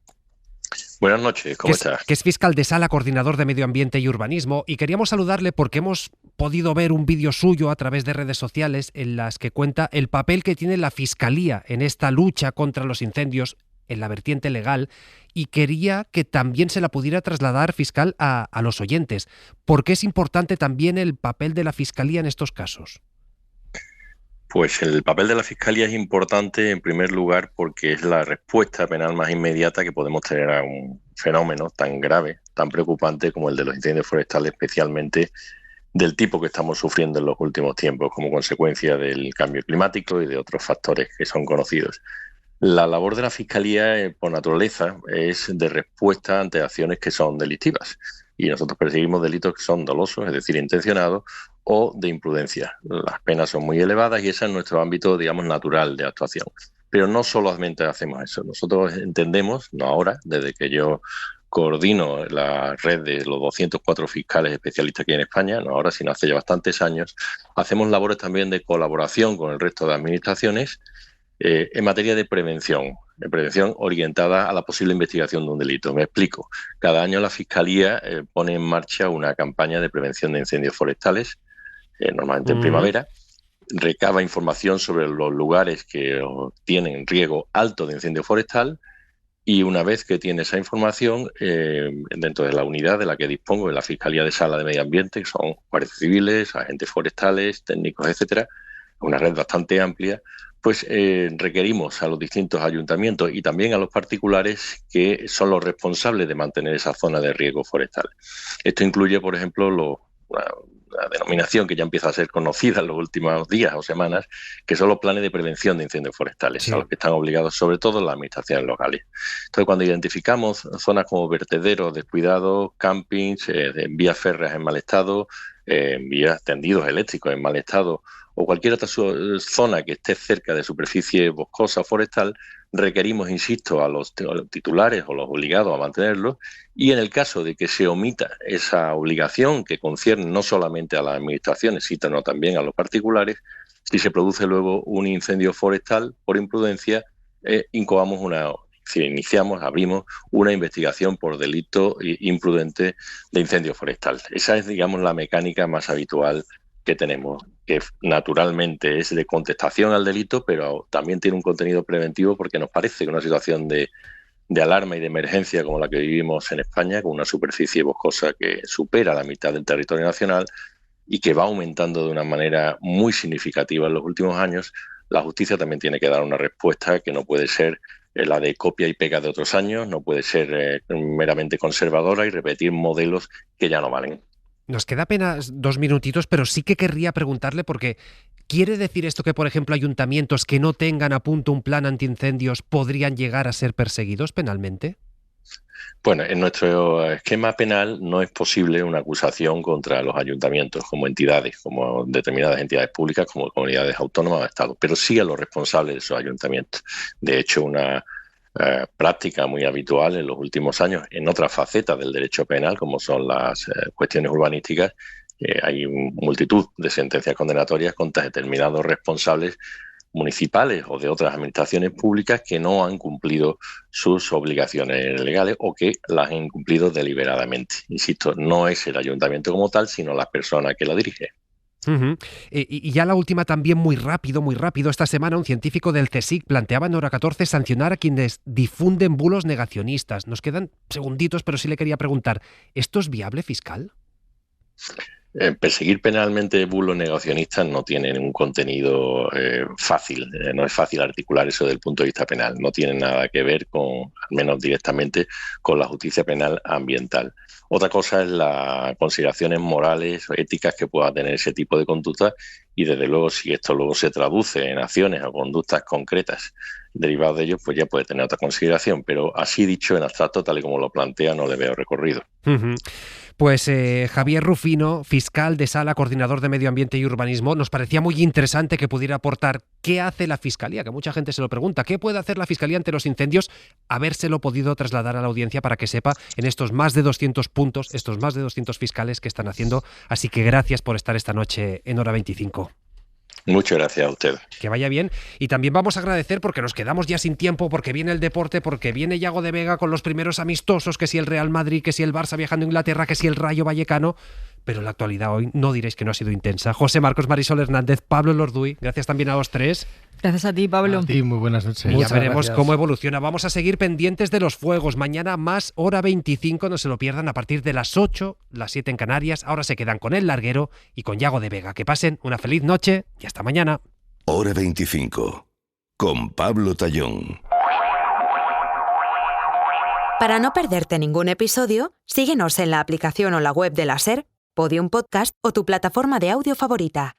Buenas noches, ¿cómo estás? Que es fiscal de sala, coordinador de Medio Ambiente y Urbanismo, y queríamos saludarle porque hemos podido ver un vídeo suyo a través de redes sociales en las que cuenta el papel que tiene la Fiscalía en esta lucha contra los incendios en la vertiente legal, y quería que también se la pudiera trasladar, fiscal, a los oyentes. ¿Por qué es importante también el papel de la Fiscalía en estos casos? Pues el papel de la Fiscalía es importante, en primer lugar, porque es la respuesta penal más inmediata que podemos tener a un fenómeno tan grave, tan preocupante como el de los incendios forestales, especialmente del tipo que estamos sufriendo en los últimos tiempos como consecuencia del cambio climático y de otros factores que son conocidos. La labor de la Fiscalía, por naturaleza, es de respuesta ante acciones que son delictivas. Y nosotros perseguimos delitos que son dolosos, es decir, intencionados, o de imprudencia. Las penas son muy elevadas y ese es nuestro ámbito, digamos, natural de actuación. Pero no solamente hacemos eso. Nosotros entendemos, no ahora, desde que yo coordino la red de los 204 fiscales especialistas que hay en España, no ahora, sino hace ya bastantes años, hacemos labores también de colaboración con el resto de administraciones en materia de prevención orientada a la posible investigación de un delito. Me explico. Cada año la Fiscalía pone en marcha una campaña de prevención de incendios forestales, normalmente en primavera, recaba información sobre los lugares que tienen riesgo alto de incendio forestal y una vez que tiene esa información, dentro de la unidad de la que dispongo, de la Fiscalía de Sala de Medio Ambiente, que son guardias civiles, agentes forestales, técnicos, etcétera, una red bastante amplia, pues requerimos a los distintos ayuntamientos y también a los particulares que son los responsables de mantener esa zona de riesgo forestal. Esto incluye, por ejemplo, la denominación que ya empieza a ser conocida en los últimos días o semanas, que son los planes de prevención de incendios forestales, sí, a los que están obligados sobre todo las administraciones locales. Entonces, cuando identificamos zonas como vertederos descuidados, campings, vías férreas en mal estado, vías tendidos eléctricos en mal estado, o cualquier otra zona que esté cerca de superficie boscosa o forestal, requerimos, insisto, a los titulares o los obligados a mantenerlo, y en el caso de que se omita esa obligación que concierne no solamente a las administraciones, sino también a los particulares, si se produce luego un incendio forestal por imprudencia, abrimos una investigación por delito imprudente de incendio forestal. Esa es, digamos, la mecánica más habitual que tenemos. que naturalmente es de contestación al delito, pero también tiene un contenido preventivo porque nos parece que una situación de alarma y de emergencia como la que vivimos en España, con una superficie boscosa que supera la mitad del territorio nacional y que va aumentando de una manera muy significativa en los últimos años, la justicia también tiene que dar una respuesta que no puede ser la de copia y pega de otros años, no puede ser meramente conservadora y repetir modelos que ya no valen. Nos queda apenas 2 minutitos, pero sí que querría preguntarle porque ¿quiere decir esto que, por ejemplo, ayuntamientos que no tengan a punto un plan antiincendios podrían llegar a ser perseguidos penalmente? Bueno, en nuestro esquema penal no es posible una acusación contra los ayuntamientos como entidades, como determinadas entidades públicas, como comunidades autónomas o estados, pero sí a los responsables de esos ayuntamientos. De hecho, una práctica muy habitual en los últimos años en otras facetas del derecho penal, como son las cuestiones urbanísticas, hay multitud de sentencias condenatorias contra determinados responsables municipales o de otras administraciones públicas que no han cumplido sus obligaciones legales o que las han incumplido deliberadamente. Insisto, no es el ayuntamiento como tal, sino la persona que la dirige. Y ya la última también muy rápido. Esta semana un científico del CSIC planteaba en Hora 14 sancionar a quienes difunden bulos negacionistas. Nos quedan segunditos, pero sí le quería preguntar, ¿esto es viable, fiscal? Perseguir penalmente bulos negacionistas no tiene un contenido fácil, no es fácil articular eso desde el punto de vista penal, no tiene nada que ver con, al menos directamente, con la justicia penal ambiental. Otra cosa es las consideraciones morales o éticas que pueda tener ese tipo de conducta y desde luego si esto luego se traduce en acciones o conductas concretas derivadas de ello, pues ya puede tener otra consideración, pero así dicho en abstracto, tal y como lo plantea, no le veo recorrido. Pues Javier Rufino, fiscal de Sala, coordinador de Medio Ambiente y Urbanismo, nos parecía muy interesante que pudiera aportar qué hace la Fiscalía, que mucha gente se lo pregunta, ¿qué puede hacer la Fiscalía ante los incendios? Habérselo podido trasladar a la audiencia para que sepa en estos más de 200 puntos, estos más de 200 fiscales que están haciendo. Así que gracias por estar esta noche en Hora 25. Muchas gracias a usted. Que vaya bien. Y también vamos a agradecer porque nos quedamos ya sin tiempo, porque viene el deporte, porque viene Yago de Vega con los primeros amistosos, que si el Real Madrid, que si el Barça viajando a Inglaterra, que si el Rayo Vallecano. Pero la actualidad hoy no diréis que no ha sido intensa. José Marcos, Marisol Hernández, Pablo Lorduy, gracias también a los tres. Gracias a ti, Pablo. A ti, muy buenas noches. Y ya veremos cómo evoluciona. Vamos a seguir pendientes de los fuegos. Mañana más Hora 25, no se lo pierdan, a partir de las 8, las 7 en Canarias. Ahora se quedan con El Larguero y con Yago de Vega. Que pasen una feliz noche y hasta mañana. Hora 25, con Pablo Tallón. Para no perderte ningún episodio, síguenos en la aplicación o la web de la SER, Podium Podcast o tu plataforma de audio favorita.